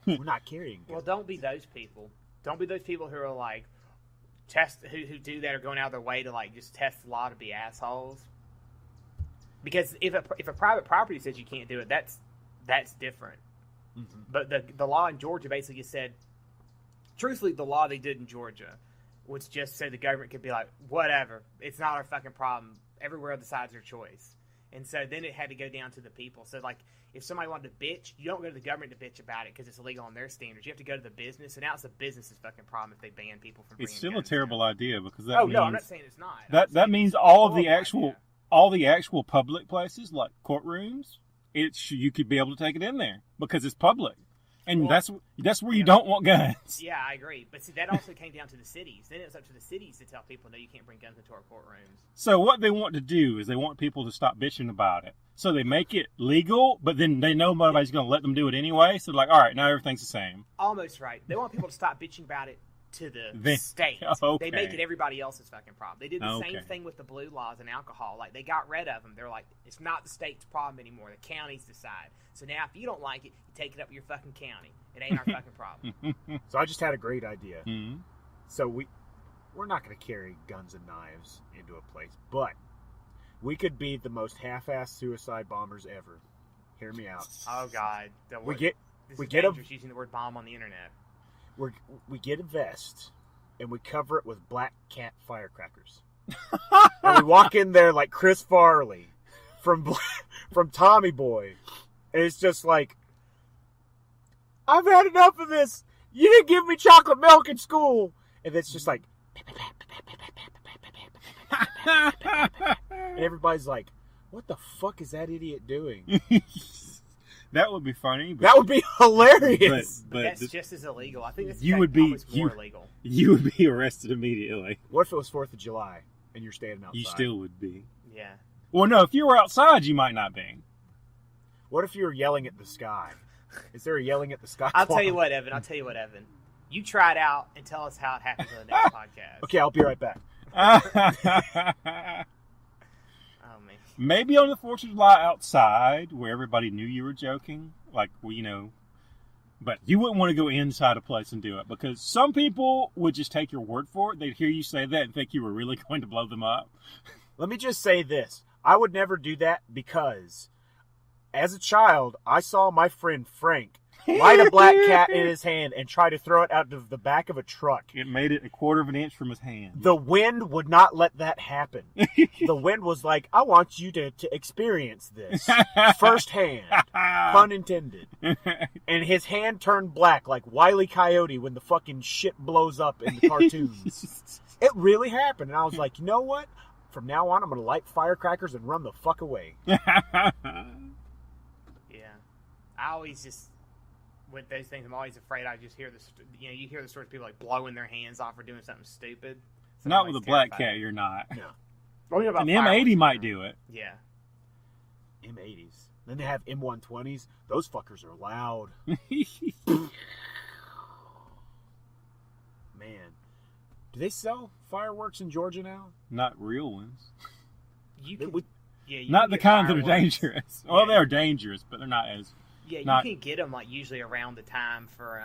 we're not carrying guns. Well, don't be those people. Don't be those people who are like, who do that or going out of their way to like just test the law to be assholes. Because if a private property says you can't do it, that's different. Mm-hmm. But the law in Georgia basically just said, truthfully, the law they did in Georgia was just so the government could be like, whatever, it's not our fucking problem. Everywhere decides their choice. And so then it had to go down to the people. So like, if somebody wanted to bitch, you don't go to the government to bitch about it because it's illegal on their standards. You have to go to the business, and now it's the business's fucking problem if they ban people from bringing It's still a guns terrible in. idea because that means... no, I'm not saying it's not. That means all the actual public places, like courtrooms, you could be able to take it in there because it's public. And that's where you don't want guns. Yeah, I agree. But see, that also came down to the cities. Then it was up to the cities to tell people, no, you can't bring guns into our courtrooms. So what they want to do is they want people to stop bitching about it. So they make it legal, but then they know nobody's going to let them do it anyway. So they're like, all right, now everything's the same. Almost right. They want people to stop bitching about it to the state. Okay. They make it everybody else's fucking problem. They did the same thing with the blue laws and alcohol. Like, they got rid of them. They're like, it's not the state's problem anymore. The counties decide. So now if you don't like it, you take it up with your fucking county. It ain't our fucking problem. So I just had a great idea. Mm-hmm. So we're not going to carry guns and knives into a place, but we could be the most half-assed suicide bombers ever. Hear me out. Oh God, we get using the word bomb on the internet. We get a vest and we cover it with black cat firecrackers, and we walk in there like Chris Farley from Tommy Boy, and it's just like, I've had enough of this. You didn't give me chocolate milk in school, and it's just like, and everybody's like, what the fuck is that idiot doing? That would be funny. That would be hilarious. But that's just as illegal. I think that's more illegal. You would be arrested immediately. What if it was 4th of July and you're standing outside? You still would be. Yeah. Well, no, if you were outside, you might not be. What if you were yelling at the sky? Is there a yelling at the sky? I'll tell you what, Evan. You try it out and tell us how it happens on the next podcast. Okay, I'll be right back. Oh, man. Maybe on the 4th of July outside where everybody knew you were joking. Like, well, you know. But you wouldn't want to go inside a place and do it because some people would just take your word for it. They'd hear you say that and think you were really going to blow them up. Let me just say this. I would never do that because as a child, I saw my friend Frank light a black cat in his hand and try to throw it out of the back of a truck. It made it 1/4 of an inch from his hand. The wind would not let that happen. The wind was like, I want you to experience this firsthand. Pun intended. And his hand turned black like Wile E. Coyote when the fucking shit blows up in the cartoons. It really happened. And I was like, you know what? From now on, I'm going to light firecrackers and run the fuck away. Yeah. I always just, with those things, I'm always afraid I just hear you hear the stories of people like blowing their hands off or doing something stupid. So not with a black cat, you're not. No. An M80 might do it. Yeah. M80s. Then they have M120s. Those fuckers are loud. Man. Do they sell fireworks in Georgia now? Not real ones. You can, you Not can the get kind that are fireworks. dangerous. Well, they're dangerous, but they're not as... Yeah, you not- can get them like usually around the time for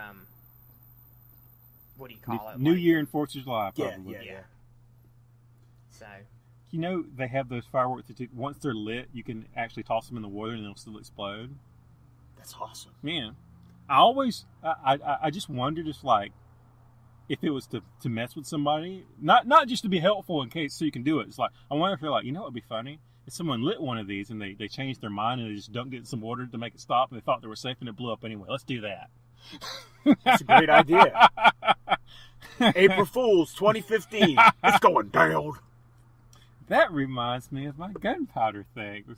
what do you call it? New Like, Year and 4th of July, Yeah, probably. yeah. So You know, they have those fireworks that once they're lit, you can actually toss them in the water and they'll still explode. That's awesome. Man, I just wondered if it was to mess with somebody, not just to be helpful in case so you can do it. It's like, I wonder if they're like, you know what would be funny? If someone lit one of these and they changed their mind and they just dunked it in some water to make it stop and they thought they were safe and it blew up anyway. Let's do that. That's a great idea. April Fool's 2015. It's going down. That reminds me of my gunpowder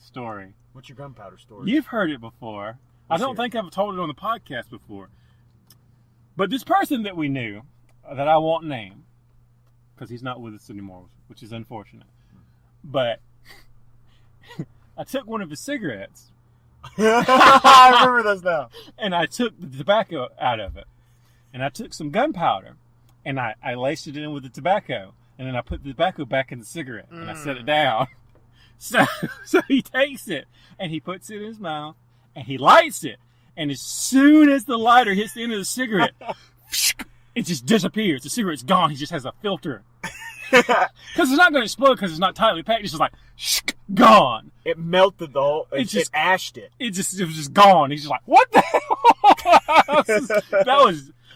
story. What's your gunpowder story? You've heard it before. I Let's don't hear think I've told it on the podcast before. But this person that we knew, that I won't name, because he's not with us anymore, which is unfortunate. But I took one of his cigarettes. I remember those now. And I took the tobacco out of it. And I took some gunpowder. And I laced it in with the tobacco. And then I put the tobacco back in the cigarette. And I set it down. So he takes it. And he puts it in his mouth. And he lights it. And as soon as the lighter hits the end of the cigarette, it just disappears. The cigarette's gone. He just has a filter. Because it's not going to explode because it's not tightly packed. It's just like, gone. It melted the whole... It just- ashed it. It was just gone. He's just like, what the hell?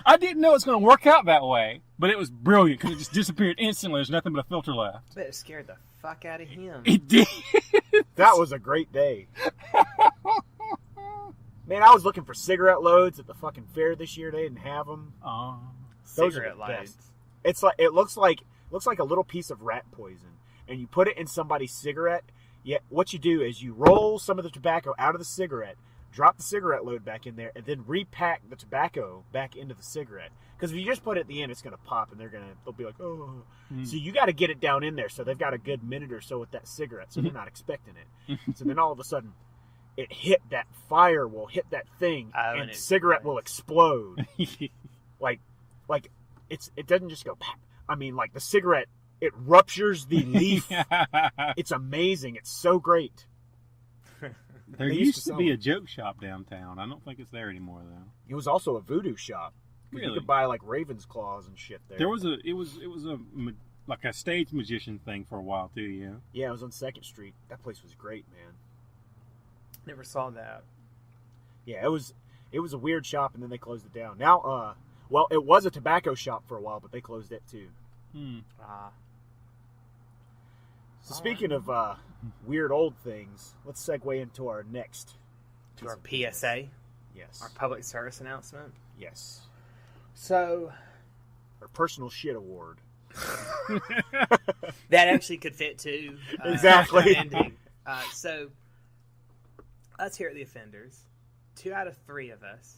I didn't know it was going to work out that way, but it was brilliant because it just disappeared instantly. There's nothing but a filter left. but it scared the fuck out of him. It did. That was a great day. Man, I was looking for cigarette loads at the fucking fair this year. They didn't have them. Those are Cigarette the best. loads. It's like it looks like a little piece of rat poison, and you put it in somebody's cigarette. Yet what you do is you roll some of the tobacco out of the cigarette, drop the cigarette load back in there, and then repack the tobacco back into the cigarette. Because if you just put it at the end, it's gonna pop, and they'll be like, oh. So you got to get it down in there, so they've got a good minute or so with that cigarette, so they're not expecting it. So then all of a sudden, it hit that fire will hit that thing, Oh, and and the it cigarette will explode. Mm. Like it doesn't just go pop. I mean, like the cigarette, it ruptures the leaf. It's amazing. It's so great. There They used used to to be sell a joke shop downtown. I don't think it's there anymore though. It was also a voodoo shop. You Really? could buy like raven's claws and shit there. It was like a stage magician thing for a while too. Yeah. Yeah, it was on 2nd Street. That place was great, man. Never saw that. Yeah, it was a weird shop, and then they closed it down. Now, well, it was a tobacco shop for a while, but they closed it too. So speaking of weird old things, let's segue into our next. To our PSA, Yes. our public service announcement. Yes. So Our personal shit award. that actually could fit too. Exactly. Ending. So us here at the Offenders, 2 out of 3 of us,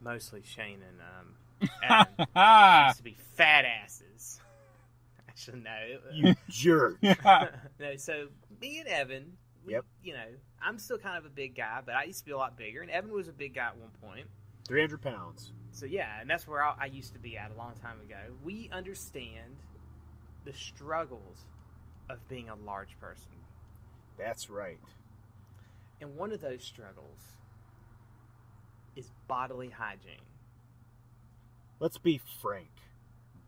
mostly Shane and Adam, used to be fat asses. Actually, no. You jerk. No, so me and Evan, Yep. I'm still kind of a big guy, but I used to be a lot bigger, and Evan was a big guy at one point. 300 pounds. So yeah, and that's where I used to be at a long time ago. We understand the struggles of being a large person. That's right. And one of those struggles is bodily hygiene. Let's be frank.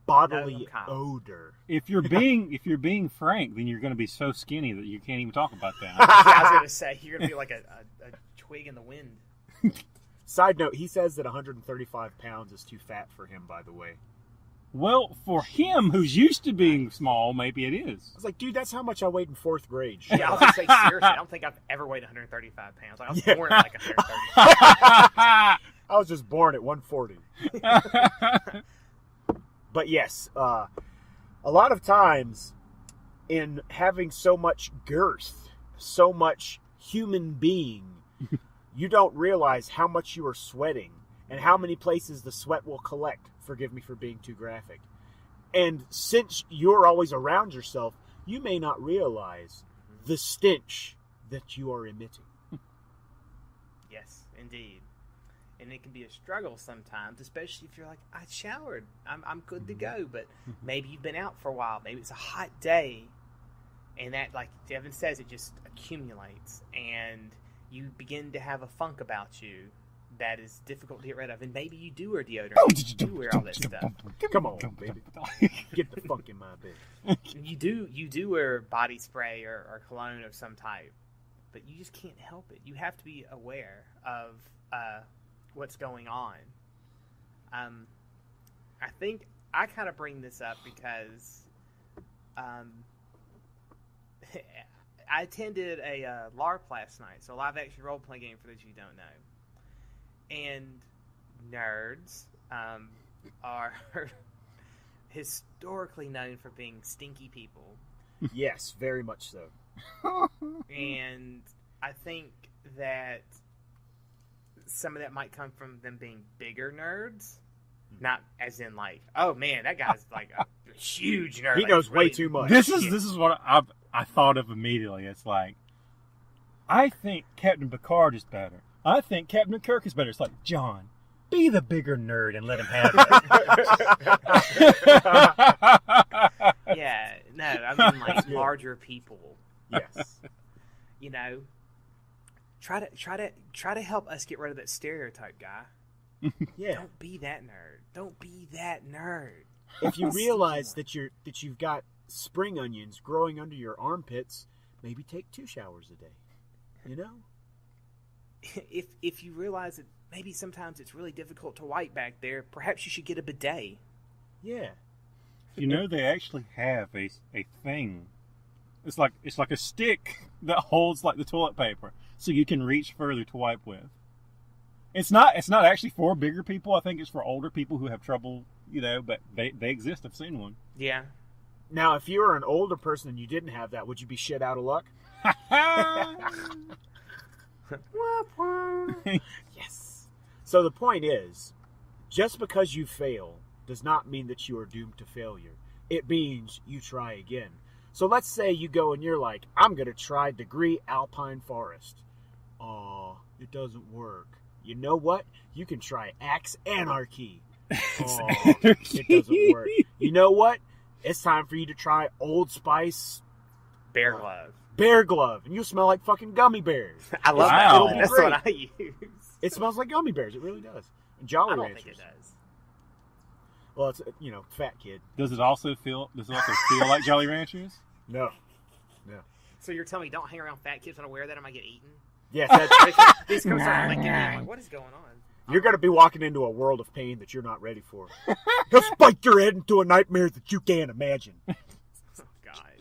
Bodily No, Kyle. odor. If you're being frank, then you're going to be so skinny that you can't even talk about that. I was going to say, you're going to be like a twig in the wind. Side note, he says that 135 pounds is too fat for him, by the way. Well, for him who's used to being small, maybe it is. I was like, dude, that's how much I weighed in 4th grade. Yeah, I was going to say, seriously, I don't think I've ever weighed 135 pounds. Like, I was born at like 135. I was just born at 140. But yes, a lot of times in having so much girth, so much human being, you don't realize how much you are sweating and how many places the sweat will collect. Forgive me for being too graphic. And since you're always around yourself, you may not realize the stench that you are emitting. Yes, indeed. And it can be a struggle sometimes, especially if you're like, I showered, I'm good to go. But maybe you've been out for a while. Maybe it's a hot day. And that, like Devin says, it just accumulates. And you begin to have a funk about you that is difficult to get rid of. And maybe you do wear deodorant. You do wear all that stuff. Come on, baby. Get the funk in my bed. You do wear body spray or cologne of some type. But you just can't help it. You have to be aware of what's going on. I think I kind of bring this up because I attended a LARP last night, so a live action role playing game for those of you who don't know. And nerds are historically known for being stinky people. Yes, very much so. And I think that some of that might come from them being bigger nerds. Not as in like, oh man, that guy's like a huge nerd. He like, knows really, way too much. This is what I thought of immediately. It's like, I think Captain Picard is better. I think Captain Kirk is better. It's like, John, be the bigger nerd and let him have it. Yeah, no, I mean like larger people. Yes. You know, try to help us get rid of that stereotype, guy. Yeah. Don't be that nerd. Don't be that nerd. If you realize that you've got spring onions growing under your armpits, maybe take 2 showers a day. You know? If you realize that maybe sometimes it's really difficult to wipe back there, perhaps you should get a bidet. Yeah. You know, they actually have a thing. It's like a stick that holds like the toilet paper, so you can reach further to wipe with. It's not actually for bigger people. I think it's for older people who have trouble, you know, but they exist. I've seen one. Yeah. Now, if you were an older person and you didn't have that, would you be shit out of luck? Yes. So the point is, just because you fail does not mean that you are doomed to failure. It means you try again. So let's say you go and you're like, I'm going to try degree alpine forest. Oh, it doesn't work. You know what? You can try axe anarchy. Oh, it doesn't work. You know what? It's time for you to try Old Spice Bear glove. Bear glove, and you'll smell like fucking gummy bears. I love Wow. that. That's Great. what I use. It smells like gummy bears. It really does. And Jolly I don't Ranchers. think it does. Well, it's fat kid. Does it also feel like Jolly Ranchers? No. So you're telling me don't hang around fat kids when I wear that? I might get eaten? Yes, that's, These come start licking me. I'm like, what is going on? you're gonna be walking into a world of pain that you're not ready for. He'll spike your head into a nightmare that you can't imagine. Oh, God.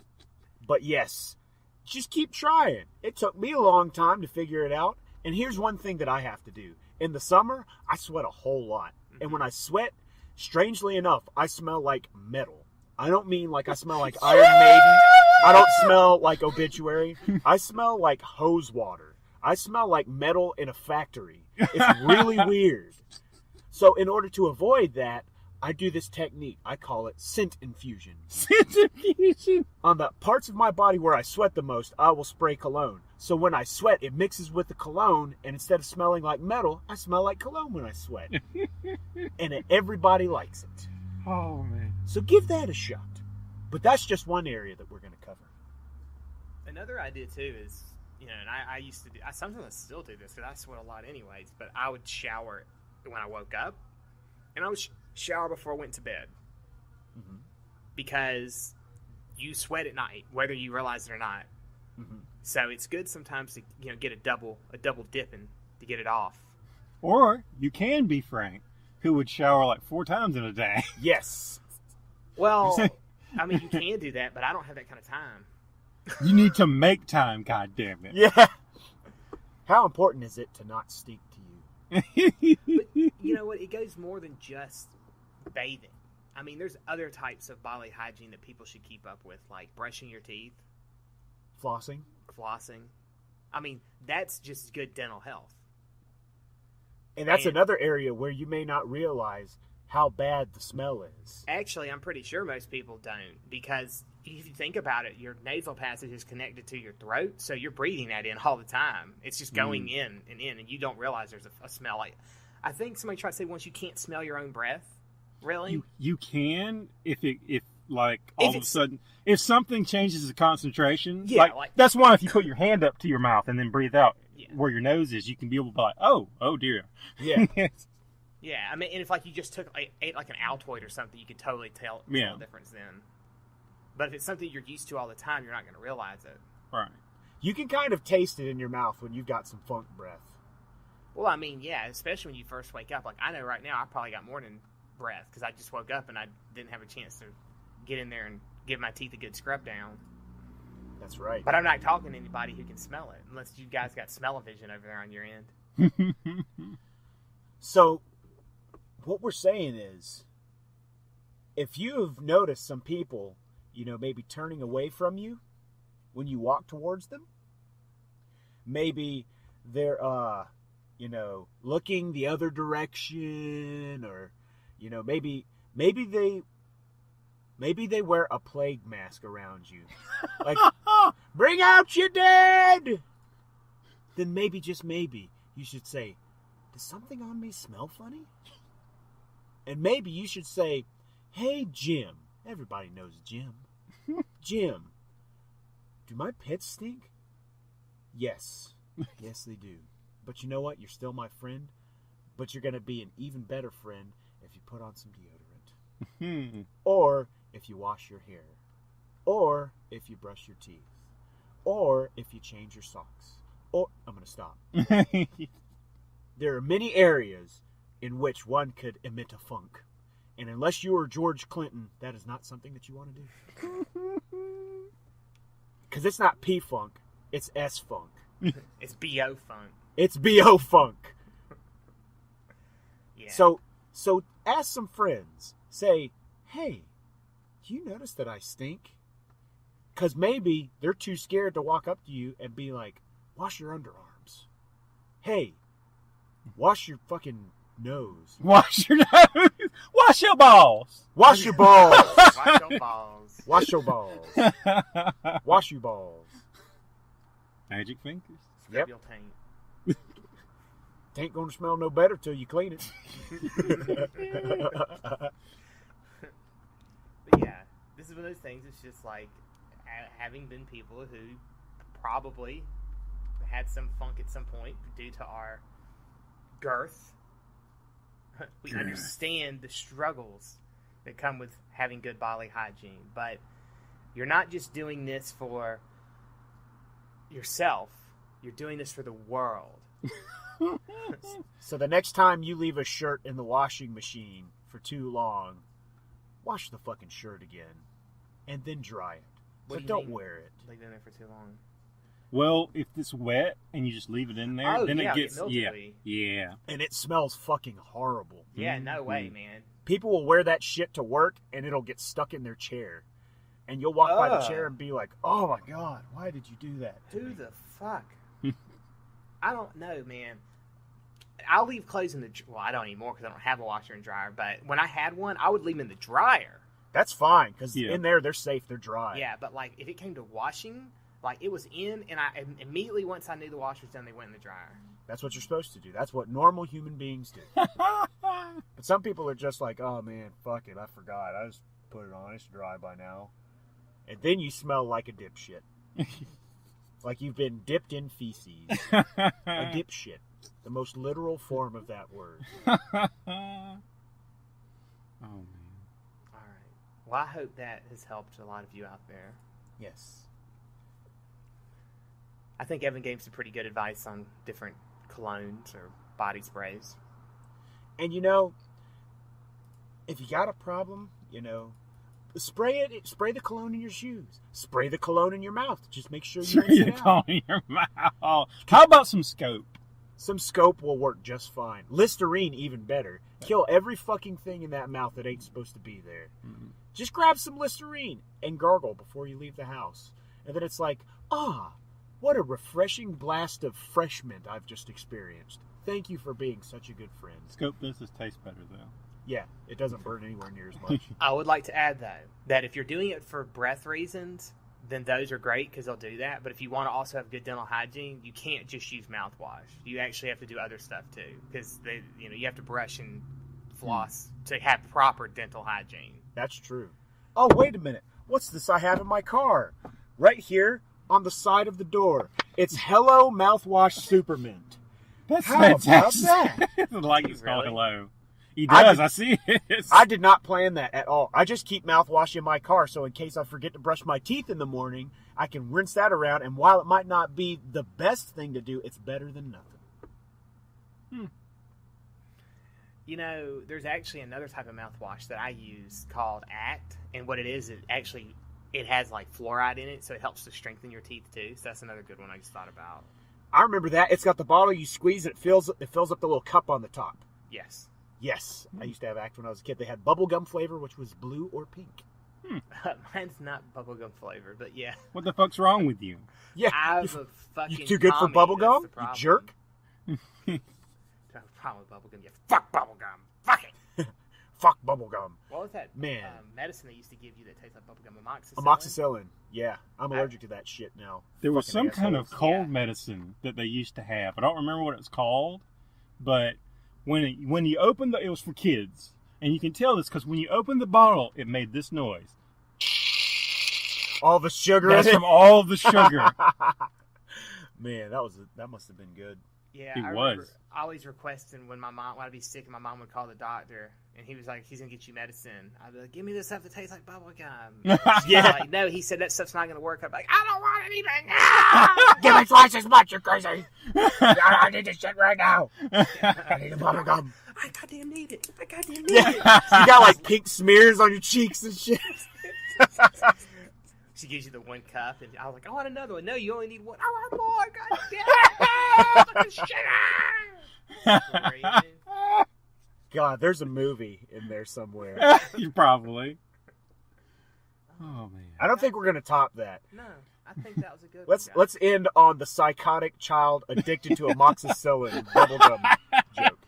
But yes, just keep trying. It took me a long time to figure it out. And here's one thing that I have to do. In the summer, I sweat a whole lot. And when I sweat, strangely enough, I smell like metal. I don't mean like I smell like Iron Maiden. I don't smell like Obituary. I smell like hose water. I smell like metal in a factory. It's really weird. So in order to avoid that, I do this technique. I call it scent infusion. Scent infusion. On the parts of my body where I sweat the most, I will spray cologne. So when I sweat, it mixes with the cologne, and instead of smelling like metal, I smell like cologne when I sweat. And everybody likes it. Oh, man. So give that a shot. But that's just one area that we're going to cover. Another idea, too, is, and I used to do, I sometimes still do this because I sweat a lot anyways, but I would shower when I woke up, and I would shower before I went to bed. Mm-hmm. Because you sweat at night, whether you realize it or not. Mm-hmm. So it's good sometimes to get a double dipping to get it off. Or you can be Frank, who would shower like 4 times in a day. Yes. Well, I mean, you can do that, but I don't have that kind of time. You need to make time, goddammit. Yeah. How important is it to not stink to you? But you know what? It goes more than just bathing. I mean, there's other types of bodily hygiene that people should keep up with, like brushing your teeth, Flossing? flossing. I mean, that's just good dental health. And that's And- another area where you may not realize how bad the smell is. Actually, I'm pretty sure most people don't, because if you think about it, your nasal passage is connected to your throat, so you're breathing that in all the time. It's just going in, and you don't realize there's a smell. Like, I think somebody tried to say once you can't smell your own breath. Really? You can if all of a sudden if something changes the concentration. Yeah, that's why if you put your hand up to your mouth and then breathe out where your nose is, you can be able to be like, oh dear. Yeah. Yeah, I mean, and if you just ate like an Altoid or something, you could totally tell the difference then. But if it's something you're used to all the time, you're not going to realize it. Right. You can kind of taste it in your mouth when you've got some funk breath. Well, I mean, yeah, especially when you first wake up. Like, I know right now I probably got more than breath because I just woke up and I didn't have a chance to get in there and give my teeth a good scrub down. That's right. But I'm not talking to anybody who can smell it, unless you guys got smell-o-vision over there on your end. So, what we're saying is, if you've noticed some people, maybe turning away from you when you walk towards them, maybe they're, looking the other direction, or, maybe they wear a plague mask around you. Like, bring out your dead! Then maybe, just maybe, you should say, does something on me smell funny? And maybe you should say, hey, Jim. Everybody knows Jim. Jim, do my pits stink? Yes. Yes, they do. But you know what? You're still my friend. But you're going to be an even better friend if you put on some deodorant. Or if you wash your hair. Or if you brush your teeth. Or if you change your socks. Or, I'm going to stop. There are many areas in which one could emit a funk. And unless you are George Clinton, that is not something that you want to do. Because it's not P-funk, it's S-funk. It's B-O-funk. It's B-O-funk. Yeah. So ask some friends. Say, hey, do you notice that I stink? Because maybe they're too scared to walk up to you and be like, wash your underarms. Hey, wash your fucking nose. Wash your nose. Wash your balls. Wash your balls. Wash your balls. Wash your balls. Wash your balls. Magic fingers. Scrub your taint. Tain't gonna smell no better till you clean it. But yeah, this is one of those things. It's just like having been people who probably had some funk at some point due to our girth. We understand the struggles that come with having good bodily hygiene, but you're not just doing this for yourself. You're doing this for the world. So the next time you leave a shirt in the washing machine for too long, wash the fucking shirt again, and then dry it. But don't wear it. Leave it in there for too long. Well, if it's wet and you just leave it in there, then it gets mildewy. And it smells fucking horrible. Yeah, no way, man. People will wear that shit to work, and it'll get stuck in their chair. And you'll walk by the chair and be like, oh my God, why did you do that? Who the fuck? I don't know, man. I'll leave clothes in the... Well, I don't anymore because I don't have a washer and dryer, but when I had one, I would leave them in the dryer. That's fine, because in there, they're safe, they're dry. Yeah, but like, if it came to washing... Like, it was in, and I immediately, once I knew the wash was done, they went in the dryer. That's what you're supposed to do. That's what normal human beings do. But some people are just like, oh, man, fuck it, I forgot. I just put it on. It's dry by now. And then you smell like a dipshit. Like you've been dipped in feces. A dipshit. The most literal form of that word. Oh, man. All right. Well, I hope that has helped a lot of you out there. Yes. I think Evan gave some pretty good advice on different colognes or body sprays. And if you got a problem, spray it. Spray the cologne in your shoes. Spray the cologne in your mouth. Just make sure you spray the cologne in your mouth. How about some Scope? Some Scope will work just fine. Listerine even better. Kill every fucking thing in that mouth that ain't supposed to be there. Mm-hmm. Just grab some Listerine and gargle before you leave the house. And then it's like, what a refreshing blast of fresh mint I've just experienced. Thank you for being such a good friend. Scope this tastes better, though. Yeah, it doesn't burn anywhere near as much. I would like to add, though, that if you're doing it for breath reasons, then those are great because they'll do that. But if you want to also have good dental hygiene, you can't just use mouthwash. You actually have to do other stuff too, because you have to brush and floss to have proper dental hygiene. That's true. Oh, wait a minute. What's this I have in my car? Right here on the side of the door. It's Hello Mouthwash Supermint. That's How fantastic. about that? Like it's called Really? hello. He does. I see it. I did not plan that at all. I just keep mouthwash in my car, so in case I forget to brush my teeth in the morning, I can rinse that around, and while it might not be the best thing to do, it's better than nothing. There's actually another type of mouthwash that I use called Act, and what it is, it has like fluoride in it, so it helps to strengthen your teeth too. So that's another good one I just thought about. I remember that. It's got the bottle you squeeze, it fills up the little cup on the top. Yes. Yes, I used to have Act when I was a kid. They had bubblegum flavor, which was blue or pink. Mine's not bubblegum flavor, but yeah. What the fuck's wrong with you? Yeah, I'm a fucking you too good for commie, bubblegum? that's the You problem. jerk. The problem with bubblegum, you fuck bubblegum. Fuck it. Fuck bubblegum. What was that Man. Medicine they used to give you that tastes like bubblegum? Amoxicillin? Amoxicillin. Yeah, I'm allergic to that shit now. There was some Fucking kind of assholes. cold Yeah. medicine that they used to have. I don't remember what it's called, but when you open it was for kids, and you can tell this because when you open the bottle, it made this noise. All the sugar That's in it. from all the sugar. Man, that must have been good. Yeah, It I was. remember always requesting when I'd be sick and my mom would call the doctor and he was like, he's going to get you medicine. I'd be like, give me this stuff that tastes like bubblegum. Yeah. Like, no, he said that stuff's not going to work. I'd be like, I don't want anything. Give me twice as much, you crazy. I need this shit right now. I need a bubblegum. I goddamn need it. I goddamn need Yeah. it. You got like pink smears on your cheeks and shit. She gives you the one cup and I was like, I want another one. No, you only need one. I want more. God damn it. Fucking shit. God, there's a movie in there somewhere. You probably. Oh man. I don't think we're gonna top that. No, I think that was a good one. guys. Let's end on the psychotic child addicted to amoxicillin bubblegum joke.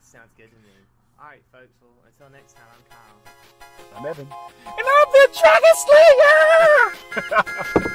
Sounds good to me. All right, folks. Well, until next time, I'm Kyle. I'm Evan. And I'm the Dragon Slayer!